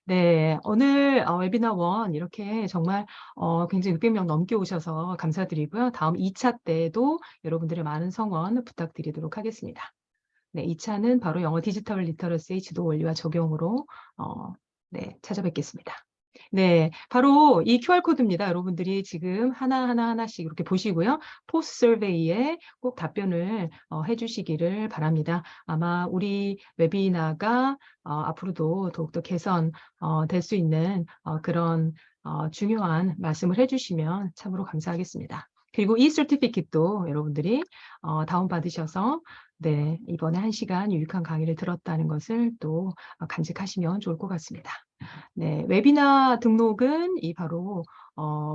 네, 오늘 웨비나 1 이렇게 정말 굉장히 600명 넘게 오셔서 감사드리고요. 다음 2차 때도 여러분들의 많은 성원 부탁드리도록 하겠습니다. 네, 2차는 바로 영어 디지털 리터러시의 지도 원리와 적용으로 네, 찾아뵙겠습니다. 네, 바로 이 QR코드입니다. 여러분들이 지금 하나씩 이렇게 보시고요. 포스트 서베이에 꼭 답변을 해주시기를 바랍니다. 아마 우리 웨비나가 앞으로도 더욱더 개선될 수 있는 그런 중요한 말씀을 해주시면 참으로 감사하겠습니다. 그리고 이 서티피킷도 여러분들이 다운받으셔서 네, 이번에 1시간 유익한 강의를 들었다는 것을 또 간직하시면 좋을 것 같습니다. 네, 웨비나 등록은 이 바로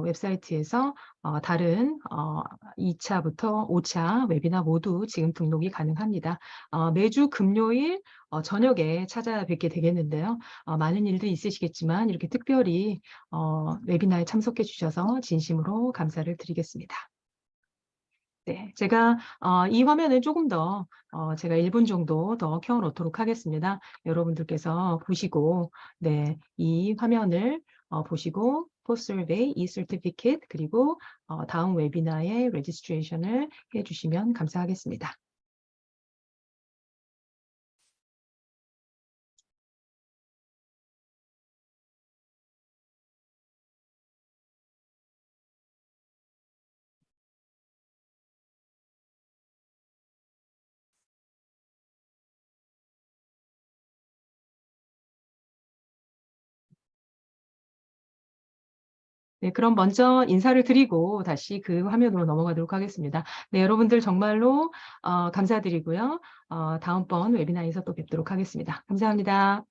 웹사이트에서 다른 2차부터 5차 웨비나 모두 지금 등록이 가능합니다. 매주 금요일 저녁에 찾아뵙게 되겠는데요. 많은 일도 있으시겠지만 이렇게 특별히 웨비나에 참석해 주셔서 진심으로 감사를 드리겠습니다. 네, 제가 이 화면을 조금 더 제가 1분 정도 더 켜놓도록 하겠습니다. 여러분들께서 보시고 네, 이 화면을 보시고 포스트 서베이, e-certificate 그리고 다음 웨비나에 레지스트레이션을 해주시면 감사하겠습니다. 네, 그럼 먼저 인사를 드리고 다시 그 화면으로 넘어가도록 하겠습니다. 네, 여러분들 정말로 감사드리고요. 다음번 웨비나에서 또 뵙도록 하겠습니다. 감사합니다.